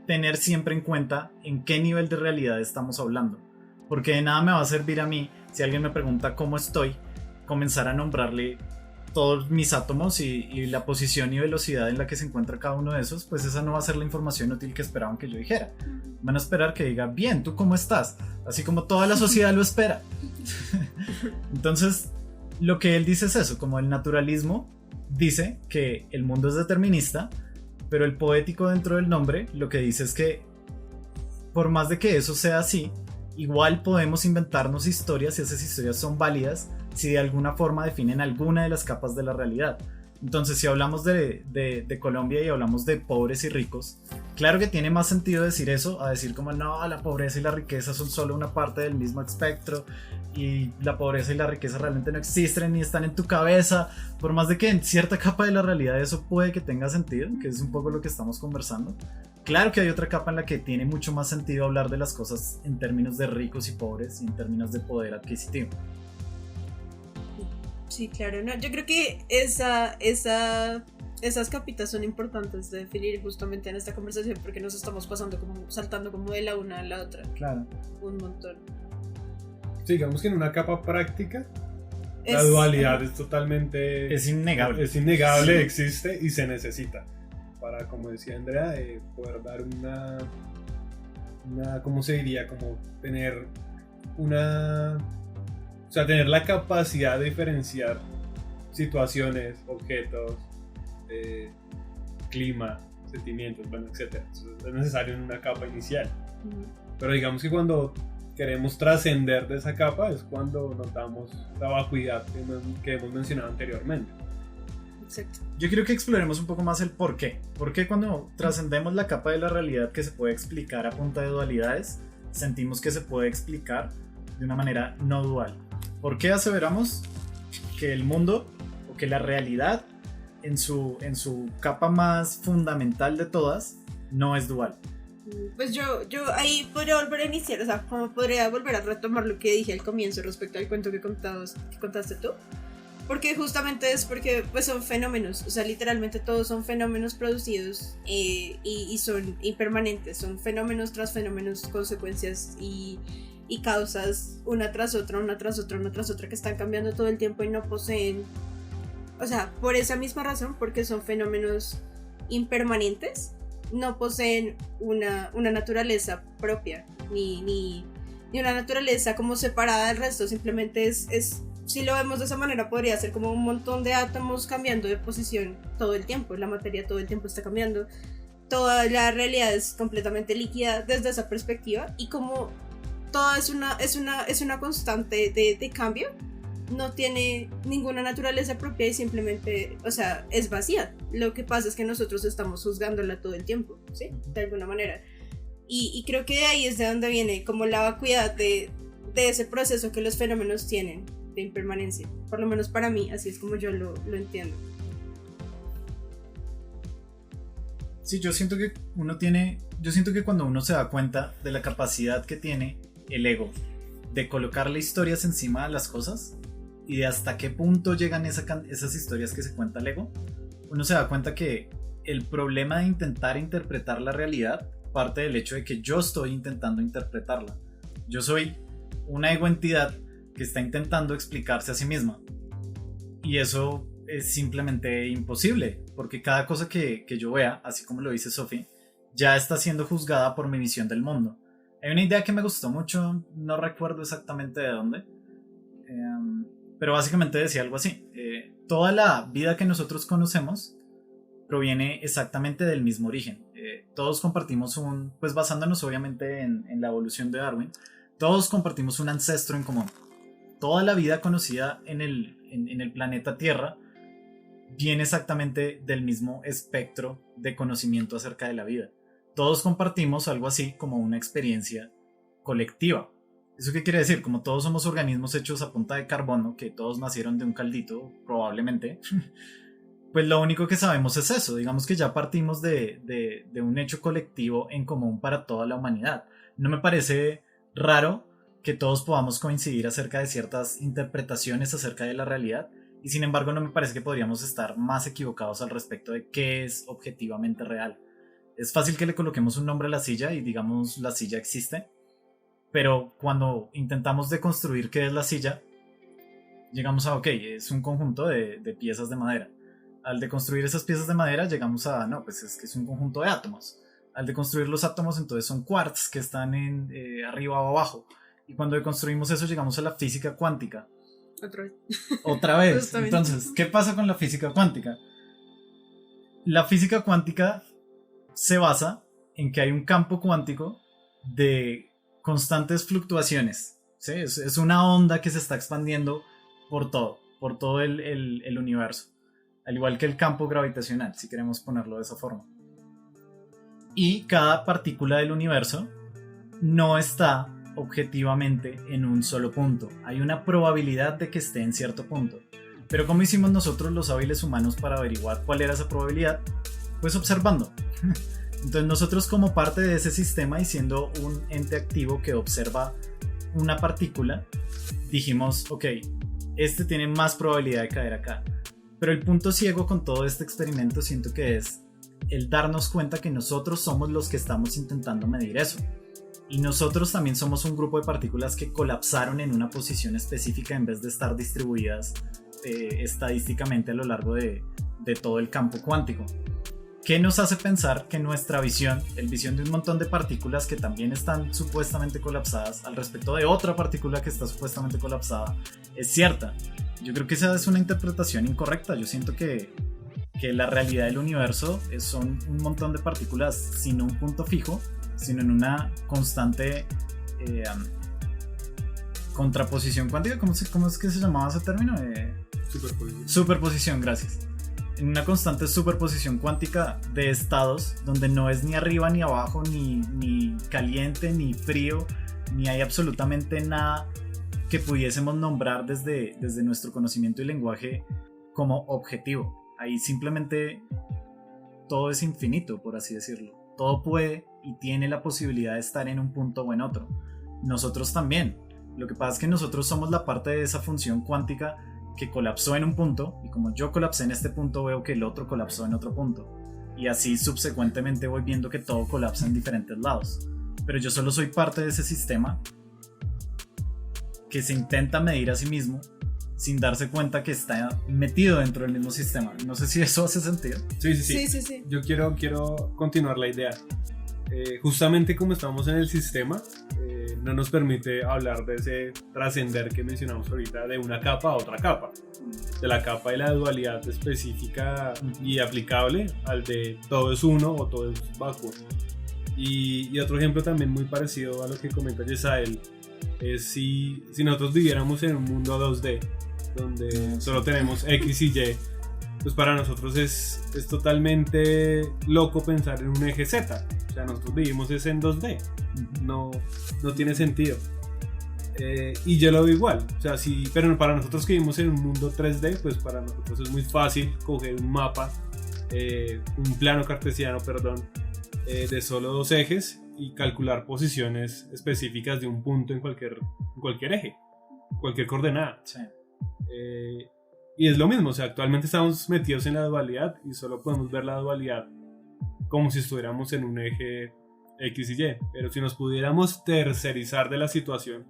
tener siempre en cuenta en qué nivel de realidad estamos hablando, porque de nada me va a servir a mí, si alguien me pregunta cómo estoy, comenzar a nombrarle todos mis átomos y la posición y velocidad en la que se encuentra cada uno de esos, pues esa no va a ser la información útil que esperaban que yo dijera. Van a esperar que diga, bien, ¿tú cómo estás? Así como toda la sociedad lo espera. Entonces, lo que él dice es eso, como el naturalismo dice que el mundo es determinista, pero el poético dentro del nombre lo que dice es que por más de que eso sea así, igual podemos inventarnos historias y esas historias son válidas si de alguna forma definen alguna de las capas de la realidad. Entonces, si hablamos de Colombia y hablamos de pobres y ricos, claro que tiene más sentido decir eso a decir como no, la pobreza y la riqueza son solo una parte del mismo espectro y la pobreza y la riqueza realmente no existen ni están en tu cabeza, por más de que en cierta capa de la realidad eso puede que tenga sentido, que es un poco lo que estamos conversando. Claro que hay otra capa en la que tiene mucho más sentido hablar de las cosas en términos de ricos y pobres y en términos de poder adquisitivo. Sí, claro, no, yo creo que esa esas capitas son importantes de definir justamente en esta conversación porque nos estamos saltando como de la una a la otra. Claro. Un montón. Sí, digamos que en una capa práctica la dualidad es totalmente... Es innegable. Es innegable, existe y se necesita para, como decía Andrea, poder dar una... ¿Cómo se diría? Como tener una... O sea, tener la capacidad de diferenciar situaciones, objetos, clima, sentimientos, bueno, etc. Es necesario en una capa inicial. Pero digamos que cuando queremos trascender de esa capa es cuando notamos la vacuidad que hemos mencionado anteriormente. Exacto. Yo quiero que exploremos un poco más el por qué. ¿Por qué cuando trascendemos la capa de la realidad que se puede explicar a punta de dualidades, sentimos que se puede explicar de una manera no dual? ¿Por qué aseveramos que el mundo o que la realidad en su capa más fundamental de todas no es dual? Pues yo ahí podría volver a iniciar, o sea, como podría volver a retomar lo que dije al comienzo respecto al cuento que contaste tú. Porque justamente es porque pues son fenómenos, o sea, literalmente todos son fenómenos producidos y son impermanentes, son fenómenos tras fenómenos, consecuencias y causas una tras otra, que están cambiando todo el tiempo y no poseen, o sea, por esa misma razón, porque son fenómenos impermanentes, no poseen una naturaleza propia, ni una naturaleza como separada del resto, simplemente es si lo vemos de esa manera podría ser como un montón de átomos cambiando de posición todo el tiempo, la materia todo el tiempo está cambiando, toda la realidad es completamente líquida desde esa perspectiva y como todo es una constante de cambio, no tiene ninguna naturaleza propia y simplemente, o sea, es vacía. Lo que pasa es que nosotros estamos juzgándola todo el tiempo, ¿sí? De alguna manera. Y creo que de ahí es de donde viene como la vacuidad de ese proceso que los fenómenos tienen de impermanencia. Por lo menos para mí, así es como yo lo entiendo. Sí, yo siento que cuando uno se da cuenta de la capacidad que tiene el ego de colocarle historias encima de las cosas y de hasta qué punto llegan esas historias que se cuenta el ego, uno se da cuenta que el problema de intentar interpretar la realidad parte del hecho de que yo estoy intentando interpretarla. Yo soy una ego entidad que está intentando explicarse a sí misma y eso es simplemente imposible porque cada cosa que yo vea, así como lo dice Sophie, ya está siendo juzgada por mi visión del mundo. Hay una idea que me gustó mucho, no recuerdo exactamente de dónde, pero básicamente decía algo así: toda la vida que nosotros conocemos proviene exactamente del mismo origen. Todos compartimos pues basándonos obviamente en la evolución de Darwin, todos compartimos un ancestro en común. Toda la vida conocida en el planeta Tierra viene exactamente del mismo espectro de conocimiento acerca de la vida. Todos compartimos algo así como una experiencia colectiva. ¿Eso qué quiere decir? Como todos somos organismos hechos a punta de carbono, que todos nacieron de un caldito, probablemente, pues lo único que sabemos es eso. Digamos que ya partimos de un hecho colectivo en común para toda la humanidad. No me parece raro que todos podamos coincidir acerca de ciertas interpretaciones acerca de la realidad, y sin embargo no me parece que podríamos estar más equivocados al respecto de qué es objetivamente real. Es fácil que le coloquemos un nombre a la silla y digamos la silla existe, pero cuando intentamos deconstruir qué es la silla, llegamos a, ok, es un conjunto de piezas de madera. Al deconstruir esas piezas de madera llegamos a, no, pues es que es un conjunto de átomos. Al deconstruir los átomos entonces son quarks que están arriba o abajo. Y cuando deconstruimos eso llegamos a la física cuántica. Otra vez. Entonces, ¿qué pasa con la física cuántica? La física cuántica se basa en que hay un campo cuántico de constantes fluctuaciones, ¿sí? Es una onda que se está expandiendo por todo el universo, al igual que el campo gravitacional, si queremos ponerlo de esa forma. Y cada partícula del universo no está objetivamente en un solo punto. Hay una probabilidad de que esté en cierto punto. Pero ¿cómo hicimos nosotros los hábiles humanos para averiguar cuál era esa probabilidad? Pues observando. Entonces nosotros, como parte de ese sistema y siendo un ente activo que observa una partícula, dijimos, ok, este tiene más probabilidad de caer acá. Pero el punto ciego con todo este experimento siento que es el darnos cuenta que nosotros somos los que estamos intentando medir eso. Y nosotros también somos un grupo de partículas que colapsaron en una posición específica en vez de estar distribuidas estadísticamente a lo largo de todo el campo cuántico. ¿Qué nos hace pensar que nuestra visión, el visión de un montón de partículas que también están supuestamente colapsadas al respecto de otra partícula que está supuestamente colapsada, es cierta? Yo creo que esa es una interpretación incorrecta. Yo siento que la realidad del universo son un montón de partículas sin un punto fijo, sino en una constante contraposición cuántica. ¿Cómo es que se llamaba ese término? Superposición. Superposición, gracias. En una constante superposición cuántica de estados donde no es ni arriba ni abajo, ni caliente ni frío, ni hay absolutamente nada que pudiésemos nombrar desde nuestro conocimiento y lenguaje como objetivo. Ahí simplemente todo es infinito, por así decirlo. Todo puede y tiene la posibilidad de estar en un punto o en otro. Nosotros también. Lo que pasa es que nosotros somos la parte de esa función cuántica que colapsó en un punto, y como yo colapsé en este punto, veo que el otro colapsó en otro punto, y así subsecuentemente voy viendo que todo colapsa en diferentes lados. Pero yo solo soy parte de ese sistema que se intenta medir a sí mismo sin darse cuenta que está metido dentro del mismo sistema. No sé si eso hace sentido. Sí. Yo quiero continuar la idea. Justamente como estamos en el sistema, no nos permite hablar de ese trascender que mencionamos ahorita, de una capa a otra capa, de la capa de la dualidad específica y aplicable al de todo es uno o todo es vacuo. Y otro ejemplo también muy parecido a lo que comenta Yesael es si nosotros viviéramos en un mundo 2D donde solo tenemos X y Y, pues para nosotros es totalmente loco pensar en un eje Z. O sea, nosotros vivimos es en 2D, no tiene sentido. Y yo lo veo igual, o sea, pero para nosotros que vivimos en un mundo 3D, pues para nosotros es muy fácil coger un mapa, un plano cartesiano, de solo dos ejes y calcular posiciones específicas de un punto en cualquier eje, cualquier coordenada. Sí. Y es lo mismo, o sea, actualmente estamos metidos en la dualidad y solo podemos ver la dualidad como si estuviéramos en un eje X y Y, pero si nos pudiéramos tercerizar de la situación,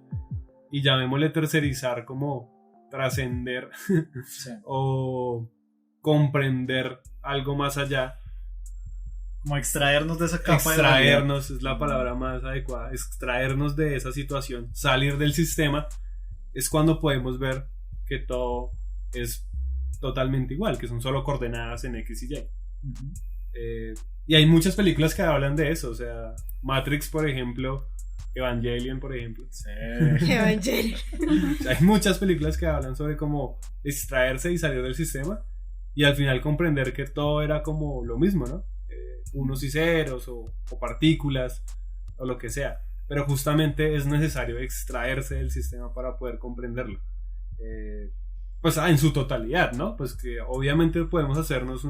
y llamémosle tercerizar como trascender Sí. o comprender algo más allá, Como extraernos de esa capa. extraernos es la palabra más adecuada, extraernos de esa situación, salir del sistema, es cuando podemos ver que todo es totalmente igual, que son solo coordenadas en X y Y. Y hay muchas películas que hablan de eso, o sea, Matrix, por ejemplo, Evangelion, por ejemplo. Sí. Evangelion. O sea, hay muchas películas que hablan sobre cómo extraerse y salir del sistema y al final comprender que todo era como lo mismo, ¿no? Unos y ceros o partículas o lo que sea, pero justamente es necesario extraerse del sistema para poder comprenderlo. Pues en su totalidad, ¿no? Pues que obviamente podemos hacernos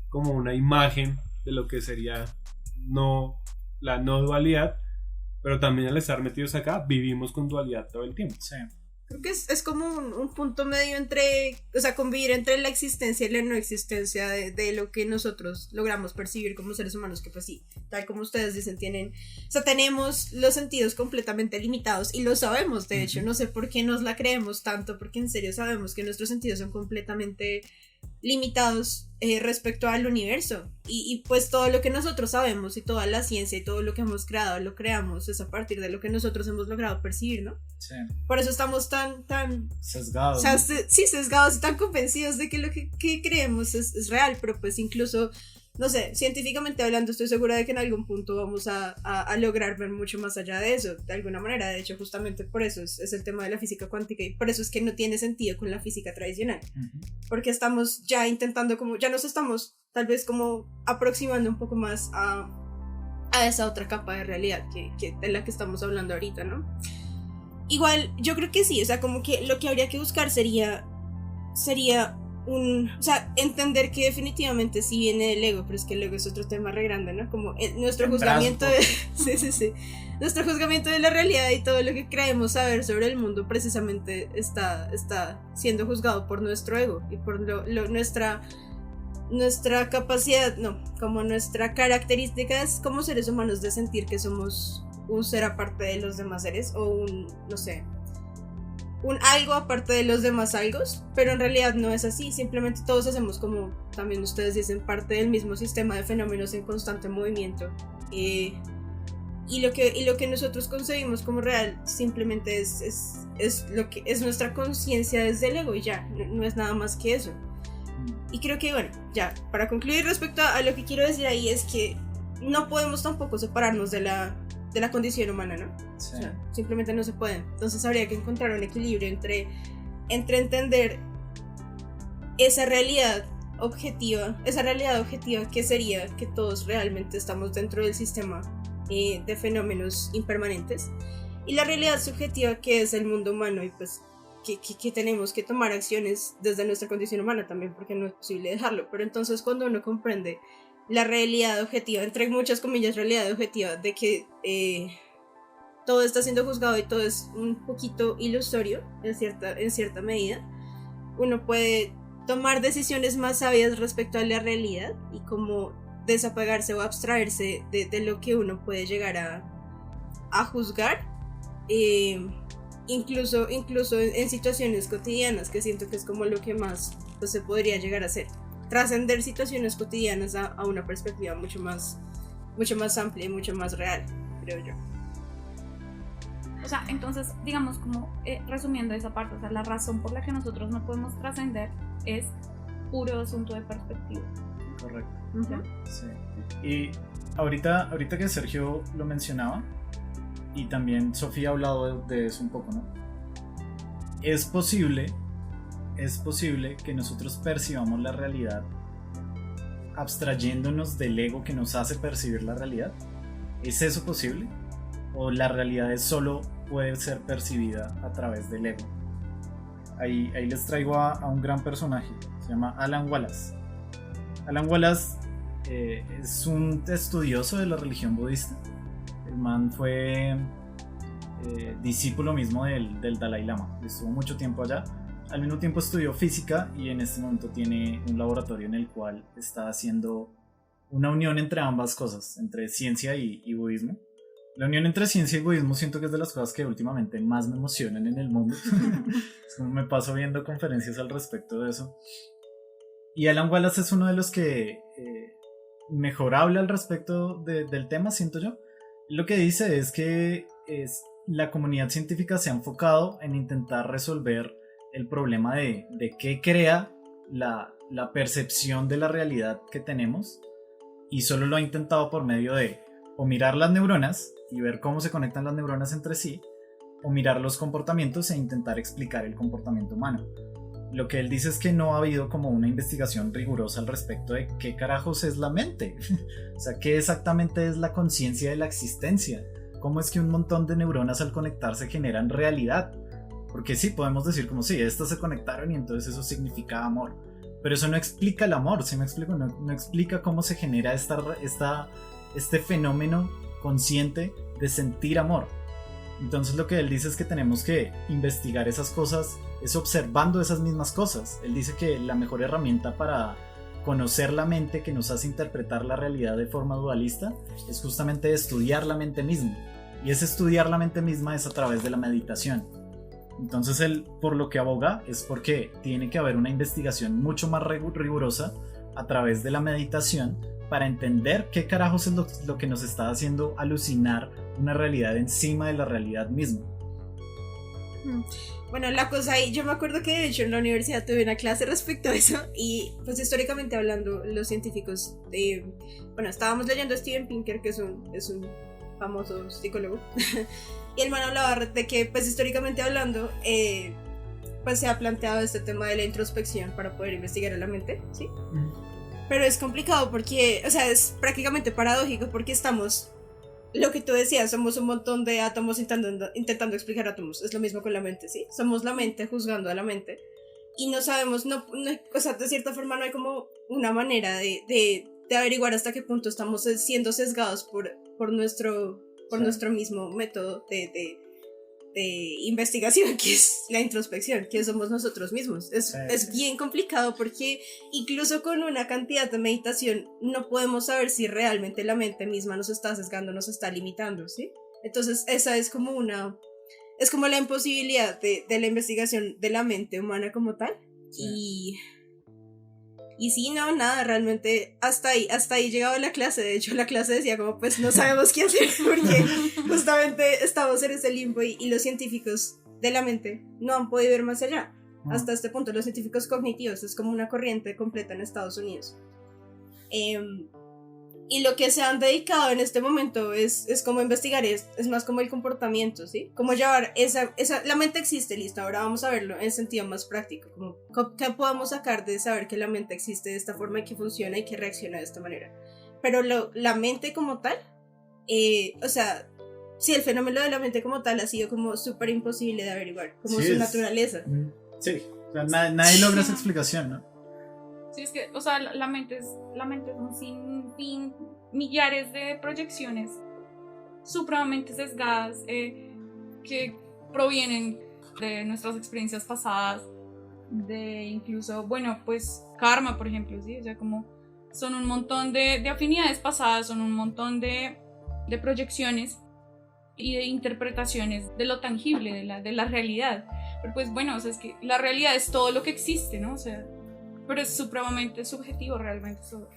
como una imagen de lo que sería la no dualidad, pero también al estar metidos acá vivimos con dualidad todo el tiempo. Sí. Creo que es como un punto medio o sea, convivir entre la existencia y la no existencia de lo que nosotros logramos percibir como seres humanos, que pues sí, tal como ustedes dicen, tenemos los sentidos completamente limitados y lo sabemos, de hecho, no sé por qué nos la creemos tanto, porque en serio sabemos que nuestros sentidos son completamente limitados respecto al universo y pues todo lo que nosotros sabemos y toda la ciencia y todo lo que hemos creado lo creamos es a partir de lo que nosotros hemos logrado percibir, ¿no? Sí. Por eso estamos tan Sesgados. o sea, ¿no? sí, sesgados y tan convencidos de que lo que creemos es real, pero pues incluso, no sé, científicamente hablando, estoy segura de que en algún punto vamos a lograr ver mucho más allá de eso, de alguna manera. De hecho, justamente por eso es el tema de la física cuántica y por eso es que no tiene sentido con la física tradicional, porque estamos ya intentando ya nos estamos tal vez como aproximando un poco más a esa otra capa de realidad que de la que estamos hablando ahorita, ¿no? Igual, yo creo que sí, o sea, como que lo que habría que buscar sería o sea, entender que definitivamente sí viene del ego, pero es que el ego es otro tema re grande, ¿no? Como nuestro juzgamiento de, sí, nuestro juzgamiento de la realidad y todo lo que creemos saber sobre el mundo precisamente está siendo juzgado por nuestro ego y por nuestra capacidad, no, como nuestra característica es como seres humanos de sentir que somos un ser aparte de los demás seres o un, no sé, un algo aparte de los demás algos, pero en realidad no es así, simplemente todos hacemos, como también ustedes dicen, parte del mismo sistema de fenómenos en constante movimiento, y lo que nosotros concebimos como real simplemente es lo que es nuestra conciencia desde el ego y ya, no es nada más que eso. Y creo que, bueno, ya, para concluir respecto a lo que quiero decir ahí es que no podemos tampoco separarnos de la condición humana, ¿no? Sí. O sea, simplemente no se puede. Entonces habría que encontrar un equilibrio entre entender esa realidad objetiva que sería que todos realmente estamos dentro del sistema de fenómenos impermanentes, y la realidad subjetiva que es el mundo humano, y pues que tenemos que tomar acciones desde nuestra condición humana también, porque no es posible dejarlo. Pero entonces cuando uno comprende la realidad objetiva, entre muchas comillas realidad objetiva, de que todo está siendo juzgado y todo es un poquito ilusorio en cierta medida, uno puede tomar decisiones más sabias respecto a la realidad y como desapegarse o abstraerse de lo que uno puede llegar a juzgar, incluso en situaciones cotidianas, que siento que es como lo que más pues, se podría llegar a hacer, trascender situaciones cotidianas a una perspectiva mucho más amplia y mucho más real, creo yo. O sea, entonces, digamos, como resumiendo esa parte, o sea, la razón por la que nosotros no podemos trascender es puro asunto de perspectiva. Correcto. Uh-huh. Sí. Y ahorita que Sergio lo mencionaba, y también Sofía ha hablado de eso un poco, ¿no? Es posible que nosotros percibamos la realidad abstrayéndonos del ego que nos hace percibir la realidad. ¿Es eso posible? ¿O la realidad solo puede ser percibida a través del ego? Ahí les traigo a un gran personaje, se llama Alan Wallace. Alan Wallace es un estudioso de la religión budista. El man fue discípulo mismo del Dalai Lama, estuvo mucho tiempo allá. Al mismo tiempo estudió física y en este momento tiene un laboratorio en el cual está haciendo una unión entre ambas cosas, entre ciencia y budismo. La unión entre ciencia y budismo siento que es de las cosas que últimamente más me emocionan en el mundo. Me paso viendo conferencias al respecto de eso. Y Alan Wallace es uno de los que mejor habla al respecto del tema, siento yo. Lo que dice es que la comunidad científica se ha enfocado en intentar resolver el problema de qué crea la percepción de la realidad que tenemos, y solo lo ha intentado por medio de o mirar las neuronas y ver cómo se conectan las neuronas entre sí, o mirar los comportamientos e intentar explicar el comportamiento humano. Lo que él dice es que no ha habido como una investigación rigurosa al respecto de qué carajos es la mente. O sea, qué exactamente es la conciencia de la existencia. ¿Cómo es que un montón de neuronas al conectarse generan realidad? Porque sí, podemos decir como sí, estas se conectaron y entonces eso significa amor. Pero eso no explica el amor, ¿sí me explico? No explica cómo se genera este fenómeno consciente de sentir amor. Entonces lo que él dice es que tenemos que investigar esas cosas, es observando esas mismas cosas. Él dice que la mejor herramienta para conocer la mente que nos hace interpretar la realidad de forma dualista es justamente estudiar la mente misma. Y ese estudiar la mente misma es a través de la meditación. Entonces él por lo que aboga es porque tiene que haber una investigación mucho más rigurosa a través de la meditación para entender qué carajos es lo que nos está haciendo alucinar una realidad encima de la realidad misma. Bueno, la cosa ahí, yo me acuerdo que de hecho en la universidad tuve una clase respecto a eso, y pues históricamente hablando los científicos, bueno, estábamos leyendo a Steven Pinker, que es un famoso psicólogo, y el man hablaba de que pues históricamente hablando pues se ha planteado este tema de la introspección para poder investigar a la mente, ¿sí? Pero es complicado porque, o sea, es prácticamente paradójico porque estamos, lo que tú decías, somos un montón de átomos intentando explicar átomos. Es lo mismo con la mente, ¿sí? Somos la mente juzgando a la mente. y no sabemos, o sea, de cierta forma no hay como una manera de averiguar hasta qué punto estamos siendo sesgados por nuestro mismo método de investigación, que es la introspección, que somos nosotros mismos. Es bien complicado porque incluso con una cantidad de meditación no podemos saber si realmente la mente misma nos está sesgando, nos está limitando, ¿sí? Entonces esa es como la imposibilidad de la investigación de la mente humana como tal. Y sí, no, nada, realmente hasta ahí llegaba la clase. De hecho, la clase decía como, pues no sabemos qué hacer porque justamente estamos en ese limbo y los científicos de la mente no han podido ir más allá. Hasta este punto, los científicos cognitivos es como una corriente completa en Estados Unidos. Y lo que se han dedicado en este momento es como investigar, es más como el comportamiento, ¿sí? Como llevar la mente existe, listo, ahora vamos a verlo en sentido más práctico, como qué podemos sacar de saber que la mente existe de esta forma y que funciona y que reacciona de esta manera. Pero la mente como tal, o sea, sí, el fenómeno de la mente como tal ha sido como súper imposible de averiguar, como sí, su naturaleza. Sí, o sea, nadie logra esa explicación, ¿no? Sí, es que, o sea, la mente es un sinfín, millares de proyecciones supremamente sesgadas que provienen de nuestras experiencias pasadas, de incluso, bueno, pues karma, por ejemplo, ¿sí? O sea, como son un montón de afinidades pasadas, son un montón de proyecciones y de interpretaciones de lo tangible, de la realidad. Pero pues bueno, o sea, es que la realidad es todo lo que existe, ¿no? O sea, pero es supremamente subjetivo realmente. Eso,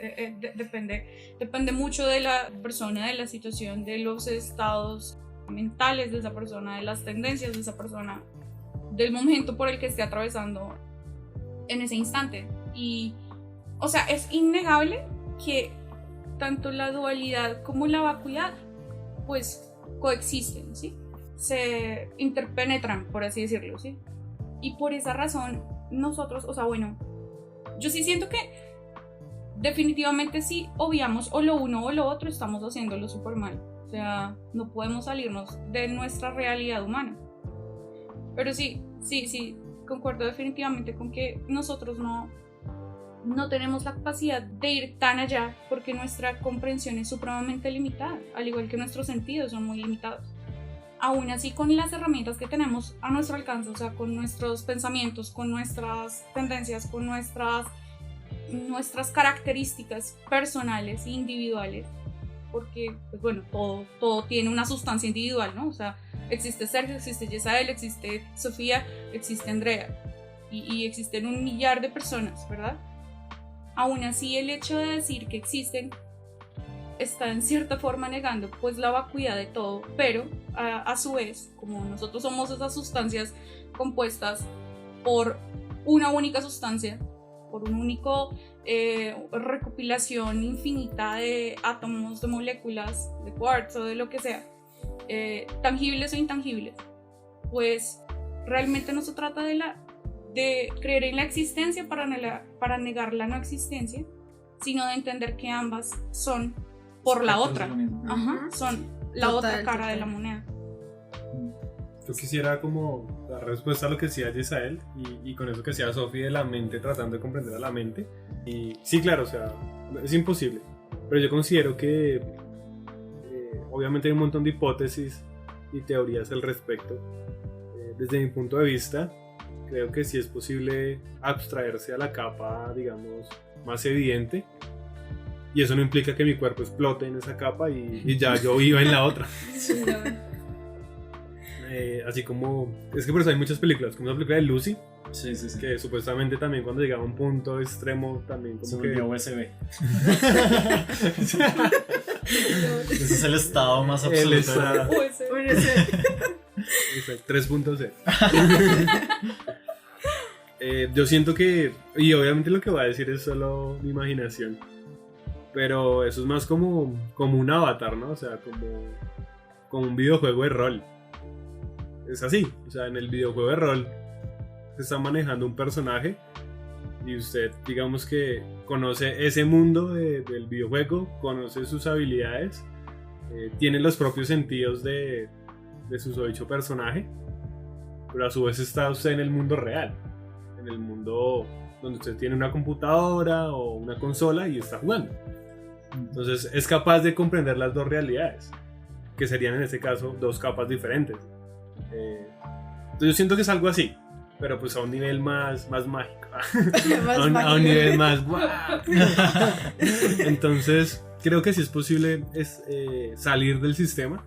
depende mucho de la persona, de la situación, de los estados mentales de esa persona, de las tendencias de esa persona, del momento por el que esté atravesando en ese instante. Y, o sea, es innegable que tanto la dualidad como la vacuidad pues coexisten, ¿sí? Se interpenetran, por así decirlo, ¿sí? Y por esa razón nosotros, o sea, bueno, yo sí siento que definitivamente si obviamos o lo uno o lo otro, estamos haciéndolo súper mal. O sea, no podemos salirnos de nuestra realidad humana. Pero sí, concuerdo definitivamente con que nosotros no tenemos la capacidad de ir tan allá porque nuestra comprensión es supremamente limitada, al igual que nuestros sentidos son muy limitados. Aún así, con las herramientas que tenemos a nuestro alcance, o sea, con nuestros pensamientos, con nuestras tendencias, con nuestras características personales e individuales, porque, pues bueno, todo tiene una sustancia individual, ¿no? O sea, existe Sergio, existe Yesael, existe Sofía, existe Andrea, y existen un millar de personas, ¿verdad? Aún así, el hecho de decir que existen está en cierta forma negando pues la vacuidad de todo, pero a su vez, como nosotros somos esas sustancias compuestas por una única sustancia, por un único recopilación infinita de átomos, de moléculas, de quarks o de lo que sea, tangibles o intangibles, pues realmente no se trata de creer en la existencia para negar la no existencia, sino de entender que ambas son por la otra. Ajá, son la otra cara de la moneda. Yo quisiera como dar respuesta a lo que decía Yesael y con eso que decía Sofi de la mente, tratando de comprender a la mente. Y sí, claro, o sea, es imposible. Pero yo considero que obviamente hay un montón de hipótesis y teorías al respecto. Desde mi punto de vista, creo que sí es posible abstraerse a la capa, digamos, más evidente. Y eso no implica que mi cuerpo explote en esa capa y ya yo viva en la otra. Así como... Es que por eso hay muchas películas, como la película de Lucy. Sí. Que supuestamente también cuando llegaba a un punto extremo también como se que... volvió USB. Ese es el estado más absoluto. USB. 3.0. Yo siento que... Y obviamente lo que voy a decir es solo mi imaginación. Pero eso es más como un avatar, ¿no? O sea, como un videojuego de rol. Es así. O sea, en el videojuego de rol se está manejando un personaje y usted, digamos que conoce ese mundo del videojuego, conoce sus habilidades, tiene los propios sentidos de su dicho personaje, pero a su vez está usted en el mundo real. en el mundo donde usted tiene una computadora o una consola y está jugando. Entonces es capaz de comprender las dos realidades, que serían en este caso dos capas diferentes. Entonces yo siento que es algo así, pero pues a un nivel más mágico. A un nivel más ¡guau! Entonces creo que sí es posible salir del sistema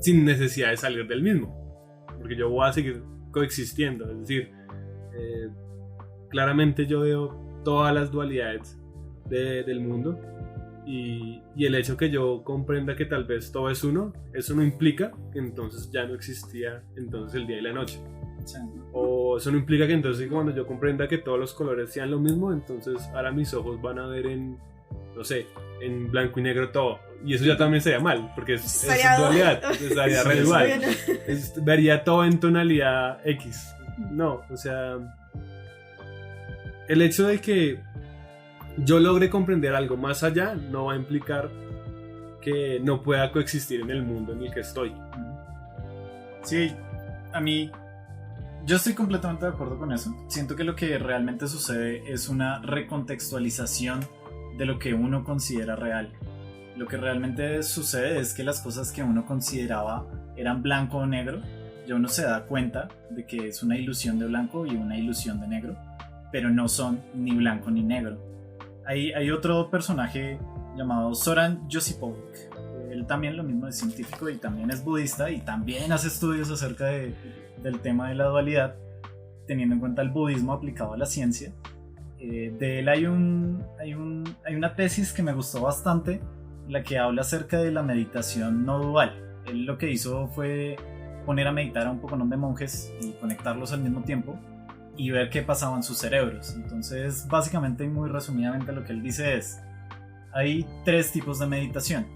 sin necesidad de salir del mismo, porque yo voy a seguir coexistiendo. Es decir, claramente yo veo todas las dualidades del mundo, y el hecho que yo comprenda que tal vez todo es uno, eso no implica que entonces ya no existía entonces el día y la noche. Sí. O eso no implica que entonces cuando yo comprenda que todos los colores sean lo mismo, entonces ahora mis ojos van a ver en, no sé, en blanco y negro todo. Y eso ya también sería mal, porque es dualidad, estaría re igual. Vería todo en tonalidad X. No, o sea, el hecho de que yo logre comprender algo más allá no va a implicar que no pueda coexistir en el mundo en el que estoy. Sí, a mí, yo estoy completamente de acuerdo con eso. Siento que lo que realmente sucede es una recontextualización de lo que uno considera real. Lo que realmente sucede es que las cosas que uno consideraba eran blanco o negro, ya uno se da cuenta de que es una ilusión de blanco y una ilusión de negro, pero no son ni blanco ni negro. Hay otro personaje llamado Zoran Josipovic. Él también lo mismo es científico y también es budista y también hace estudios acerca del tema de la dualidad, teniendo en cuenta el budismo aplicado a la ciencia. De él hay una tesis que me gustó bastante, la que habla acerca de la meditación no dual. Él lo que hizo fue poner a meditar a un poco de monjes y conectarlos al mismo tiempo y ver qué pasaba en sus cerebros. Entonces, básicamente y muy resumidamente lo que él dice es: hay tres tipos de meditación.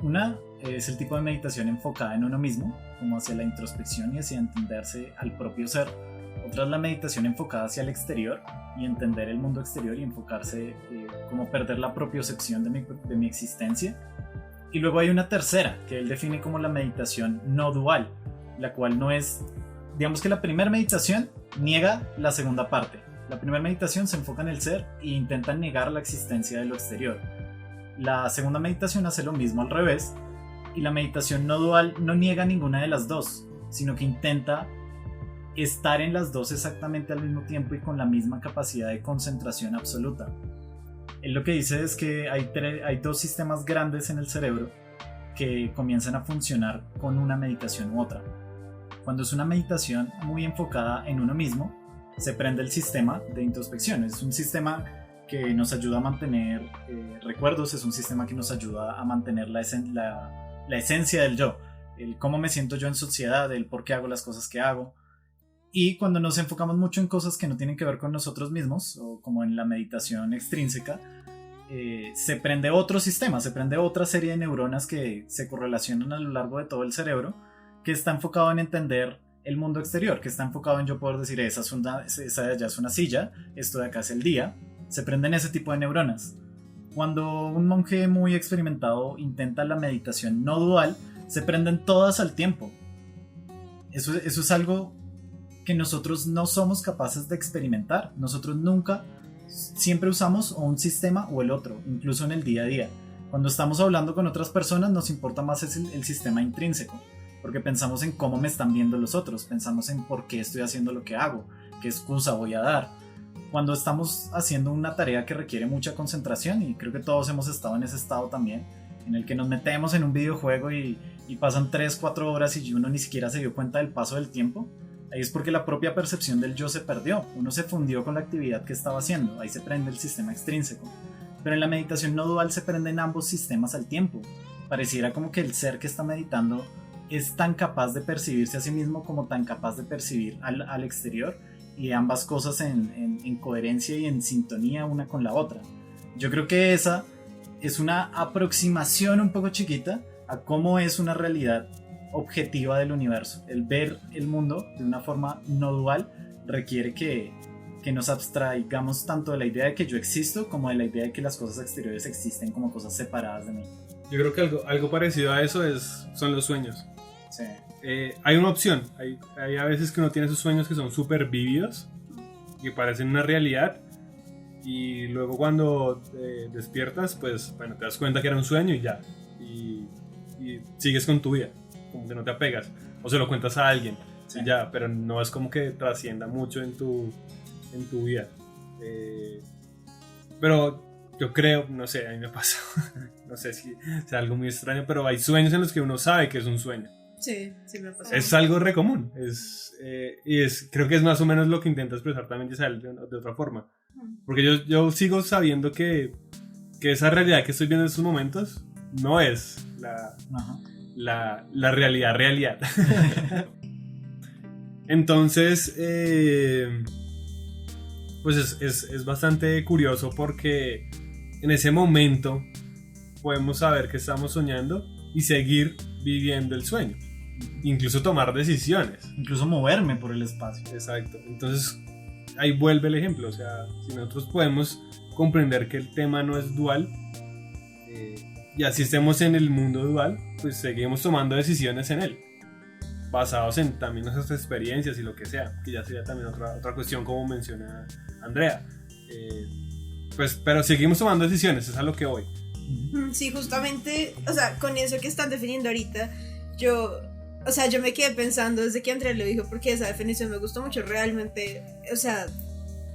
Una es el tipo de meditación enfocada en uno mismo, como hacia la introspección y hacia entenderse al propio ser. Otra es la meditación enfocada hacia el exterior y entender el mundo exterior y enfocarse, como perder la propiocepción de mi existencia. Y luego hay una tercera que él define como la meditación no dual, la cual no es, digamos que la primera meditación niega la segunda parte. La primera meditación se enfoca en el ser e intenta negar la existencia de lo exterior. La segunda meditación hace lo mismo al revés, y la meditación no dual no niega ninguna de las dos, sino que intenta estar en las dos exactamente al mismo tiempo y con la misma capacidad de concentración absoluta. Él lo que dice es que hay dos sistemas grandes en el cerebro que comienzan a funcionar con una meditación u otra. Cuando es una meditación muy enfocada en uno mismo, se prende el sistema de introspección. Es un sistema que nos ayuda a mantener recuerdos, es un sistema que nos ayuda a mantener la esencia del yo, el cómo me siento yo en sociedad, el por qué hago las cosas que hago. Y cuando nos enfocamos mucho en cosas que no tienen que ver con nosotros mismos, o como en la meditación extrínseca, se prende otro sistema, se prende otra serie de neuronas que se correlacionan a lo largo de todo el cerebro, que está enfocado en entender el mundo exterior, que está enfocado en yo poder decir esa de allá es una silla, esto de acá es el día. Se prenden ese tipo de neuronas. Cuando un monje muy experimentado intenta la meditación no dual, se prenden todas al tiempo. Eso es algo que nosotros no somos capaces de experimentar. Nosotros nunca, siempre usamos o un sistema o el otro, incluso en el día a día. Cuando estamos hablando con otras personas nos importa más el sistema intrínseco, porque pensamos en cómo me están viendo los otros, pensamos en por qué estoy haciendo lo que hago, qué excusa voy a dar. Cuando estamos haciendo una tarea que requiere mucha concentración, y creo que todos hemos estado en ese estado también, en el que nos metemos en un videojuego y pasan 3-4 horas y uno ni siquiera se dio cuenta del paso del tiempo, ahí es porque la propia percepción del yo se perdió, uno se fundió con la actividad que estaba haciendo, ahí se prende el sistema extrínseco. Pero en la meditación no dual se prenden ambos sistemas al tiempo. Pareciera como que el ser que está meditando es tan capaz de percibirse a sí mismo como tan capaz de percibir al exterior, y ambas cosas en coherencia y en sintonía una con la otra. Yo creo que esa es una aproximación un poco chiquita a cómo es una realidad objetiva del universo. El ver el mundo de una forma no dual requiere que nos abstraigamos tanto de la idea de que yo existo como de la idea de que las cosas exteriores existen como cosas separadas de mí. Yo creo que algo parecido a eso son los sueños. Sí. hay una opción. Hay a veces que uno tiene esos sueños que son súper vívidos, que parecen una realidad, y luego cuando despiertas, pues bueno, te das cuenta que era un sueño y ya. Y sigues con tu vida, como que no te apegas. O se lo cuentas a alguien, Sí. y ya, pero no es como que trascienda mucho en tu vida. Pero yo creo, no sé, a mí me pasa, no sé si sea algo muy extraño, pero hay sueños en los que uno sabe que es un sueño. Sí, sí me pasa. Es algo re común. Creo que es más o menos lo que intenta expresar también Giselle de otra forma. Porque yo sigo sabiendo que esa realidad que estoy viendo en estos momentos no es Ajá. la realidad. Entonces, pues es bastante curioso porque en ese momento podemos saber que estamos soñando y seguir viviendo el sueño. Incluso tomar decisiones. Incluso moverme por el espacio. Exacto. Entonces, ahí vuelve el ejemplo. O sea, si nosotros podemos comprender que el tema no es dual, y así estemos en el mundo dual, pues seguimos tomando decisiones en él, basados en también nuestras experiencias y lo que sea, que ya sería también otra cuestión, como menciona Andrea. Pues, pero seguimos tomando decisiones, es a lo que voy. Sí, justamente, o sea, con eso que están definiendo ahorita, yo me quedé pensando desde que Andrea lo dijo, porque esa definición me gustó mucho, realmente, o sea,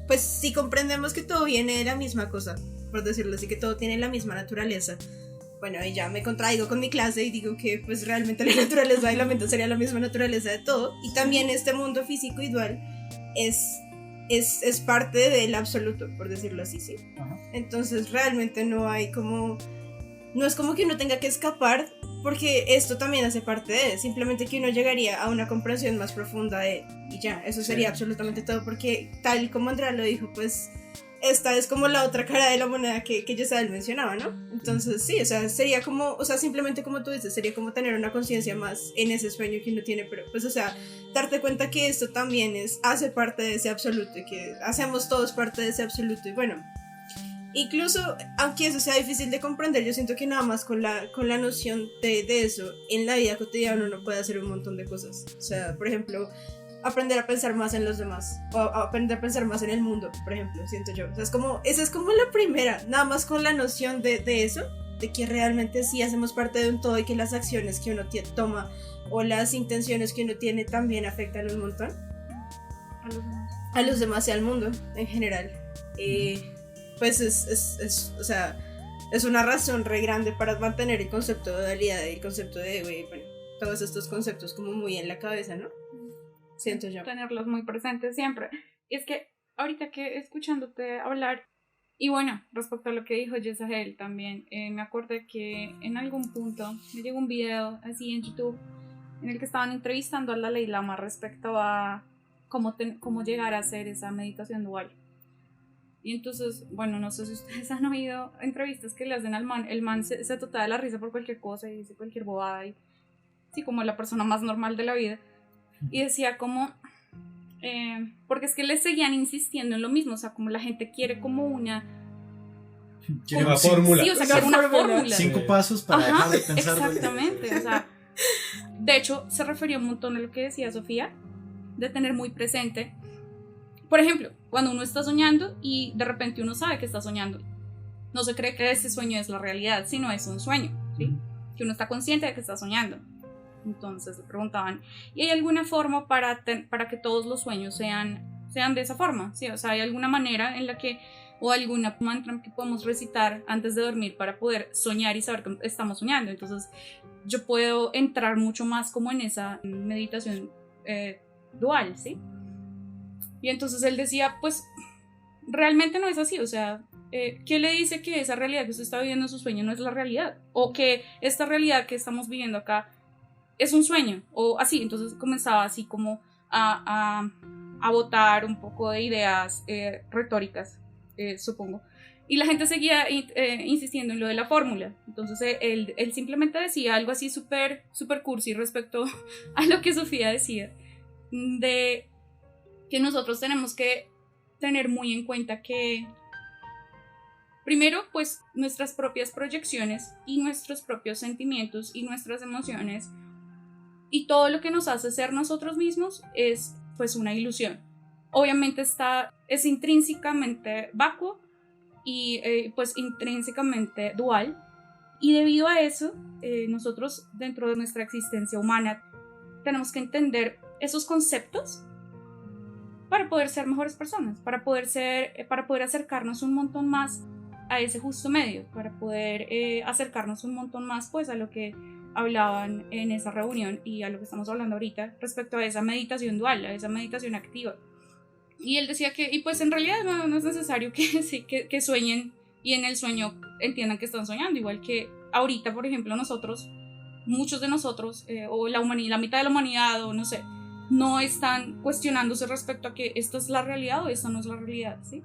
pues si comprendemos que todo viene de la misma cosa, por decirlo así, que todo tiene la misma naturaleza, bueno, ahí ya me contraigo con mi clase y digo que pues realmente la naturaleza y la mente sería la misma naturaleza de todo, y también este mundo físico y dual es parte del absoluto, por decirlo así, ¿sí? Ajá. Entonces realmente no es como que uno tenga que escapar, porque esto también hace parte de, simplemente que uno llegaría a una comprensión más profunda de, y ya, eso sería absolutamente todo, porque tal como Andrea lo dijo, pues esta es como la otra cara de la moneda que Giselle mencionaba, ¿no? Entonces sí, o sea, sería como, o sea, simplemente como tú dices, sería como tener una conciencia más en ese sueño que uno tiene, pero pues, o sea, darte cuenta que esto también hace parte de ese absoluto, y que hacemos todos parte de ese absoluto, y bueno, incluso, aunque eso sea difícil de comprender, yo siento que nada más con la noción de eso, en la vida cotidiana uno puede hacer un montón de cosas. O sea, por ejemplo, aprender a pensar más en los demás, o aprender a pensar más en el mundo, por ejemplo, siento yo. O sea, esa es como la primera, nada más con la noción de eso, de que realmente sí hacemos parte de un todo y que las acciones que uno toma o las intenciones que uno tiene también afectan un montón a los demás y al mundo en general. Pues o sea, es una razón re grande para mantener el concepto de dualidad y el concepto de, bueno, todos estos conceptos como muy en la cabeza, ¿no? Siento yo. Tenerlos muy presentes siempre. Y es que ahorita que escuchándote hablar, y bueno, respecto a lo que dijo Giselle también, me acordé que en algún punto me llegó un video así en YouTube en el que estaban entrevistando a Dalai Lama respecto a cómo llegar a hacer esa meditación dual. Y entonces, bueno, no sé si ustedes han oído entrevistas que le hacen al man. El man se tota de la risa por cualquier cosa y dice cualquier bobada. Y, sí, como la persona más normal de la vida. Y decía como... porque es que le seguían insistiendo en lo mismo. O sea, como la gente quiere como una... Quiere una fórmula. Sí, o sea, quiere una fórmula. 5 pasos para dejar de pensar. Exactamente, o sea... De hecho, se refería un montón a lo que decía Sofía, de tener muy presente... Por ejemplo, cuando uno está soñando y de repente uno sabe que está soñando, no se cree que ese sueño es la realidad, sino es un sueño, ¿sí? Que uno está consciente de que está soñando. Entonces le preguntaban, ¿y hay alguna forma para que todos los sueños sean de esa forma? ¿Sí? O sea, ¿hay alguna manera en la que, o alguna mantra que podemos recitar antes de dormir para poder soñar y saber que estamos soñando? Entonces yo puedo entrar mucho más como en esa meditación dual, ¿sí? Y entonces él decía, pues, realmente no es así, o sea, ¿qué le dice que esa realidad que usted está viviendo en su sueño no es la realidad? O que esta realidad que estamos viviendo acá es un sueño, o así. Entonces comenzaba así como a botar un poco de ideas retóricas, supongo. Y la gente seguía insistiendo en lo de la fórmula. Entonces él simplemente decía algo así súper cursi respecto a lo que Sofía decía, de que nosotros tenemos que tener muy en cuenta que primero, pues nuestras propias proyecciones y nuestros propios sentimientos y nuestras emociones y todo lo que nos hace ser nosotros mismos es pues una ilusión. Obviamente es intrínsecamente vacuo y pues intrínsecamente dual, y debido a eso nosotros dentro de nuestra existencia humana tenemos que entender esos conceptos para poder ser mejores personas, para poder acercarnos un montón más a ese justo medio, para poder acercarnos un montón más pues a lo que hablaban en esa reunión y a lo que estamos hablando ahorita respecto a esa meditación dual, a esa meditación activa. Y él decía que, y pues en realidad no es necesario que sueñen y en el sueño entiendan que están soñando, igual que ahorita, por ejemplo, muchos de nosotros, o la mitad de la humanidad, o no sé, no están cuestionándose respecto a que esto es la realidad o esto no es la realidad, ¿sí?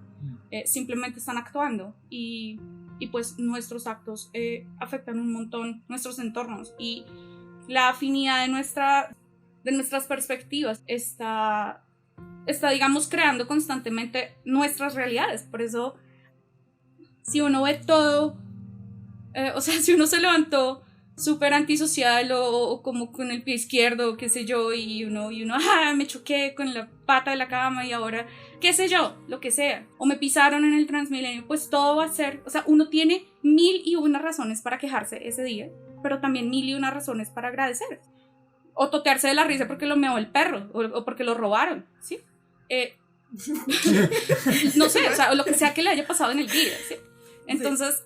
Simplemente están actuando y pues nuestros actos afectan un montón nuestros entornos, y la afinidad de nuestras perspectivas está digamos creando constantemente nuestras realidades. Por eso si uno ve todo, o sea, si uno se levantó súper antisocial o como con el pie izquierdo, qué sé yo, y uno me choqué con la pata de la cama y ahora, qué sé yo, lo que sea, o me pisaron en el Transmilenio, pues todo va a ser, o sea, uno tiene 1001 razones para quejarse ese día, pero también 1001 razones para agradecer, o totearse de la risa porque lo meó el perro, o porque lo robaron, ¿sí? No sé, o sea, lo que sea que le haya pasado en el día, ¿sí? Entonces,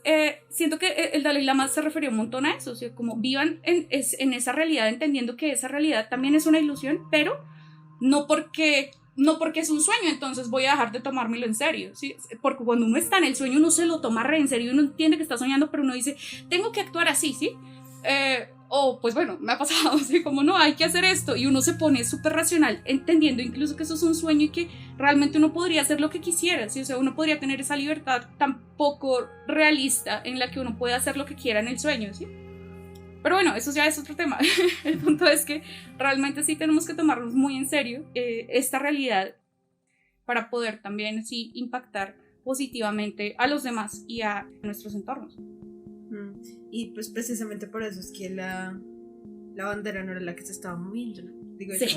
siento que el Dalai Lama se refirió un montón a eso, o sea, como vivan en esa realidad, entendiendo que esa realidad también es una ilusión, pero no porque es un sueño, entonces voy a dejar de tomármelo en serio, ¿sí? Porque cuando uno está en el sueño, uno se lo toma re en serio, uno entiende que está soñando, pero uno dice, tengo que actuar así, ¿sí? Pues bueno, me ha pasado, así como no, hay que hacer esto, y uno se pone súper racional, entendiendo incluso que eso es un sueño y que realmente uno podría hacer lo que quisiera, ¿sí? O sea, uno podría tener esa libertad tan poco realista en la que uno puede hacer lo que quiera en el sueño, ¿sí? Pero bueno, eso ya es otro tema. El punto es que realmente sí tenemos que tomarnos muy en serio esta realidad para poder también sí impactar positivamente a los demás y a nuestros entornos. Y pues precisamente por eso es que la bandera no era la que se estaba moviendo, ¿no? Digo Sí.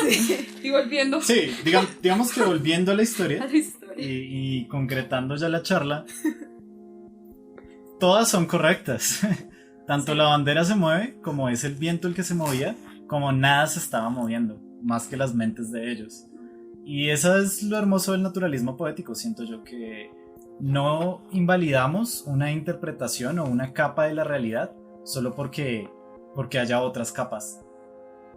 sí. Y volviendo. Sí, digamos que volviendo a la historia, a la historia. y concretando ya la charla, todas son correctas. Tanto Sí. la bandera se mueve, como es el viento el que se movía, como nada se estaba moviendo, más que las mentes de ellos. Y eso es lo hermoso del naturalismo poético, siento yo, que no invalidamos una interpretación o una capa de la realidad solo porque haya otras capas.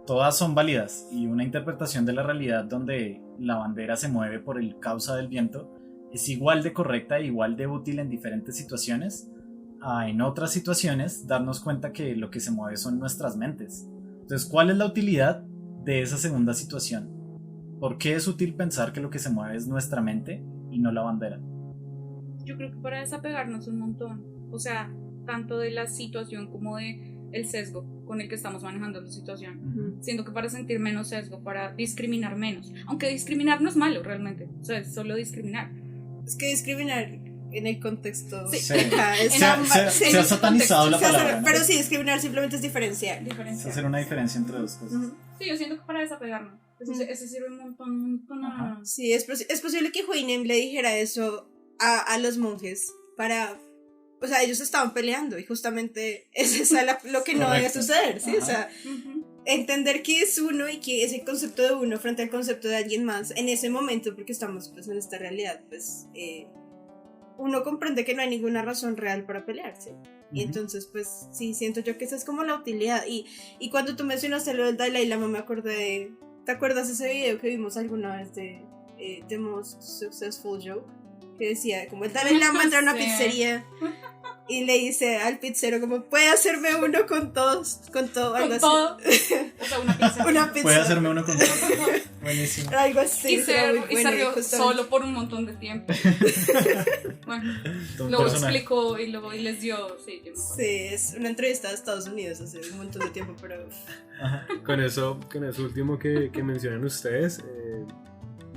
Todas son válidas, y una interpretación de la realidad donde la bandera se mueve por el causa del viento es igual de correcta e igual de útil en diferentes situaciones a en otras situaciones darnos cuenta que lo que se mueve son nuestras mentes. Entonces, ¿cuál es la utilidad de esa segunda situación? ¿Por qué es útil pensar que lo que se mueve es nuestra mente y no la bandera? Yo creo que para desapegarnos un montón, o sea, tanto de la situación como de el sesgo con el que estamos manejando la situación. Siento que para sentir menos sesgo, para discriminar menos, aunque discriminar no es malo realmente, o sea, es solo discriminar. Es que discriminar en el contexto Sí. Sí. se Se ha satanizado la palabra, ¿no? pero sí, discriminar simplemente es diferenciar. Es hacer una diferencia entre dos cosas. Sí, yo siento que para desapegarnos, eso sirve un montón a... Sí, es posible que Huinem le dijera eso a los monjes para... O sea, ellos estaban peleando y justamente es lo que no debe suceder, ¿sí? Ajá. O sea, entender que es uno y que es el concepto de uno frente al concepto de alguien más en ese momento, porque estamos pues en esta realidad, pues uno comprende que no hay ninguna razón real para pelear, ¿sí? Y entonces pues sí, siento yo que esa es como la utilidad. Y cuando tú mencionaste lo del Dalai Lama me acordé de... ¿Te acuerdas ese video que vimos alguna vez de The Most Successful Joke? Que decía, como el Dalai Lama entra a una pizzería y le dice al pizzero como, ¿puede hacerme uno con todo, algo Con todo. así? O sea, una pizza. Una pizza. Puede hacerme uno con todo. Buenísimo. Algo así. Y se bueno, rió justamente. solo por un montón de tiempo. Bueno, Todo un luego personaje. explicó y les dio, sí, yo me acuerdo. Sí, es una entrevista de Estados Unidos hace un montón de tiempo, pero... Con eso último que mencionan ustedes,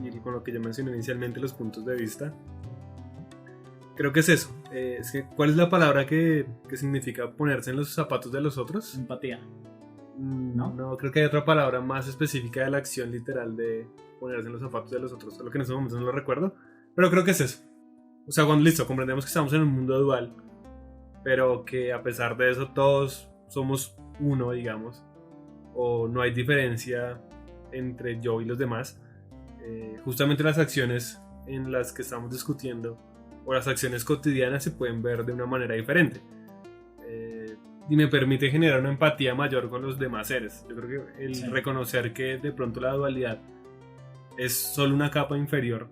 y con lo que yo mencioné inicialmente, los puntos de vista, creo que es eso. Es que, ¿cuál es la palabra que significa ponerse en los zapatos de los otros? Empatía. No, creo que hay otra palabra más específica de la acción literal de ponerse en los zapatos de los otros, solo que en ese momento no lo recuerdo, pero creo que es eso. O sea, cuando listo, comprendemos que estamos en un mundo dual, pero que a pesar de eso todos somos uno, digamos, o no hay diferencia entre yo y los demás. Justamente las acciones en las que estamos discutiendo o las acciones cotidianas se pueden ver de una manera diferente, y me permite generar una empatía mayor con los demás seres. Yo creo que el reconocer que de pronto la dualidad es solo una capa inferior,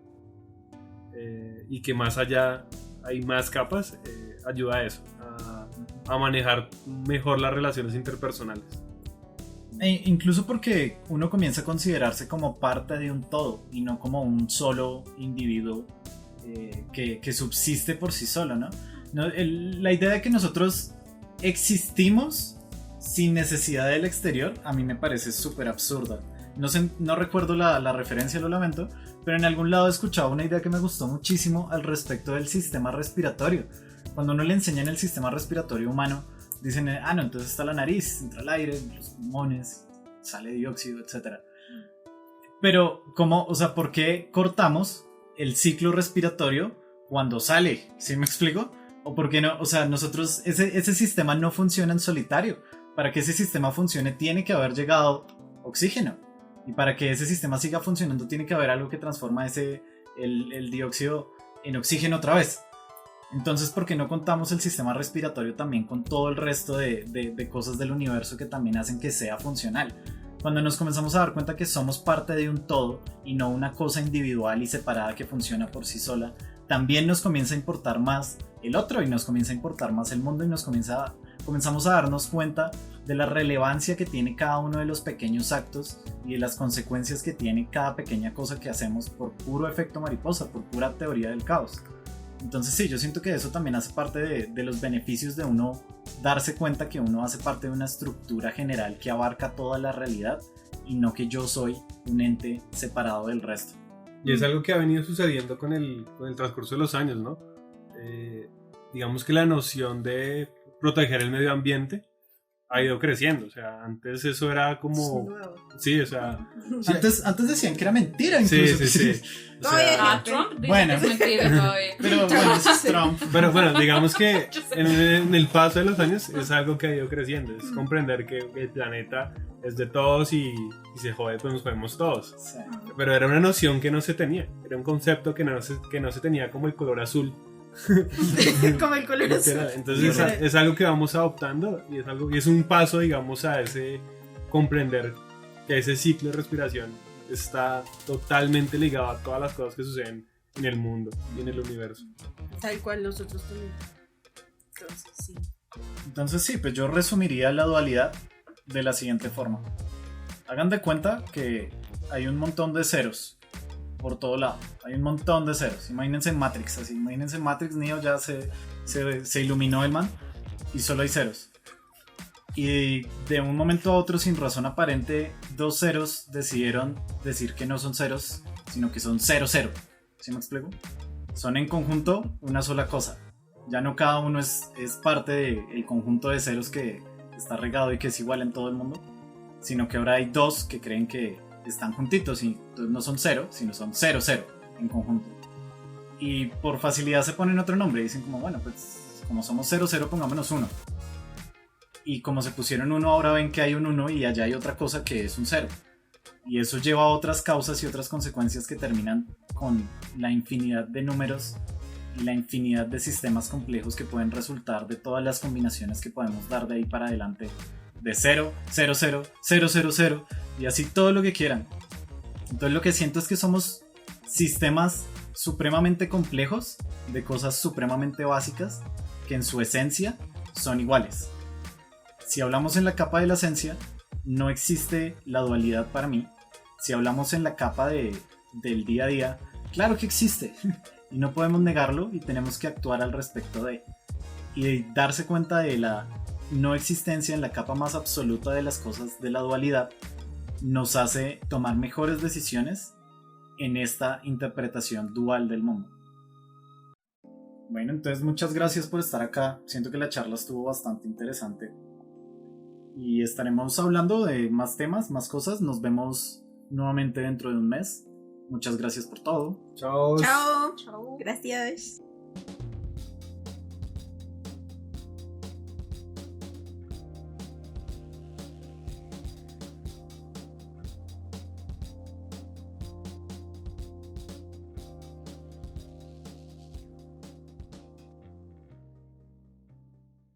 y que más allá hay más capas, ayuda a eso, a manejar mejor las relaciones interpersonales. Incluso porque uno comienza a considerarse como parte de un todo y no como un solo individuo que subsiste por sí solo, ¿no? La idea de que nosotros existimos sin necesidad del exterior a mí me parece súper absurda. No recuerdo la referencia, lo lamento, pero en algún lado he escuchado una idea que me gustó muchísimo al respecto del sistema respiratorio. Cuando uno le enseñan el sistema respiratorio humano, dicen, no, entonces está la nariz, entra el aire, los pulmones, sale dióxido, etc. Pero, ¿por qué cortamos el ciclo respiratorio cuando sale? ¿Sí me explico? ¿O por qué no? O sea, nosotros, ese sistema no funciona en solitario. Para que ese sistema funcione tiene que haber llegado oxígeno. Y para que ese sistema siga funcionando tiene que haber algo que transforma el dióxido en oxígeno otra vez. Entonces, ¿por qué no contamos el sistema respiratorio también con todo el resto de cosas del universo que también hacen que sea funcional? Cuando nos comenzamos a dar cuenta que somos parte de un todo y no una cosa individual y separada que funciona por sí sola, también nos comienza a importar más el otro y nos comienza a importar más el mundo y comenzamos a darnos cuenta de la relevancia que tiene cada uno de los pequeños actos y de las consecuencias que tiene cada pequeña cosa que hacemos por puro efecto mariposa, por pura teoría del caos. Entonces sí, yo siento que eso también hace parte de los beneficios de uno darse cuenta que uno hace parte de una estructura general que abarca toda la realidad y no que yo soy un ente separado del resto. Y es algo que ha venido sucediendo con el transcurso de los años, ¿no? Digamos que la noción de proteger el medio ambiente ha ido creciendo. O sea, antes eso era como... Sí, o sea... Antes decían que era mentira incluso. Sí. O sea, Trump dice bueno, que es mentira todavía. Pero bueno, eso es Trump. Pero bueno, digamos que en el paso de los años es algo que ha ido creciendo. Es comprender que el planeta es de todos y se jode, pues nos jodemos todos. Sí. Pero era una noción que no se tenía. Era un concepto que no se tenía, como el color azul. Como el color azul. Entonces es algo que vamos adoptando y es un paso, digamos, a ese comprender que ese ciclo de respiración está totalmente ligado a todas las cosas que suceden en el mundo y en el universo. Tal cual nosotros también. Entonces sí, pues yo resumiría la dualidad de la siguiente forma. Hagan de cuenta que hay un montón de ceros por todo lado. Hay un montón de ceros. Imagínense Matrix, así. Imagínense Matrix, Neo ya se iluminó el man y solo hay ceros. Y de un momento a otro, sin razón aparente, dos ceros decidieron decir que no son ceros, sino que son 0, 0. ¿Sí me explico? Son en conjunto una sola cosa. Ya no cada uno es parte del conjunto de ceros que está regado y que es igual en todo el mundo, sino que ahora hay dos que creen que están juntitos y entonces no son 0, sino son 0, 0 en conjunto. Y por facilidad se ponen otro nombre y dicen como, bueno, pues como somos 0, 0, pongámonos 1. Y como se pusieron 1, ahora ven que hay un 1 y allá hay otra cosa que es un 0. Y eso lleva a otras causas y otras consecuencias que terminan con la infinidad de números y la infinidad de sistemas complejos que pueden resultar de todas las combinaciones que podemos dar de ahí para adelante. De 0, 0, 0, 0, 0, 0 y así todo lo que quieran. Entonces lo que siento es que somos sistemas supremamente complejos de cosas supremamente básicas que en su esencia son iguales. Si hablamos en la capa de la esencia, no existe la dualidad para mí. Si hablamos en la capa del día a día, claro que existe y no podemos negarlo y tenemos que actuar al respecto de. Y darse cuenta de la no existencia en la capa más absoluta de las cosas de la dualidad nos hace tomar mejores decisiones en esta interpretación dual del mundo. Bueno, entonces muchas gracias por estar acá. Siento que la charla estuvo bastante interesante. y estaremos hablando de más temas, más cosas. Nos vemos nuevamente dentro de un mes. Muchas gracias por todo. Chao. Chao. Chao. Gracias.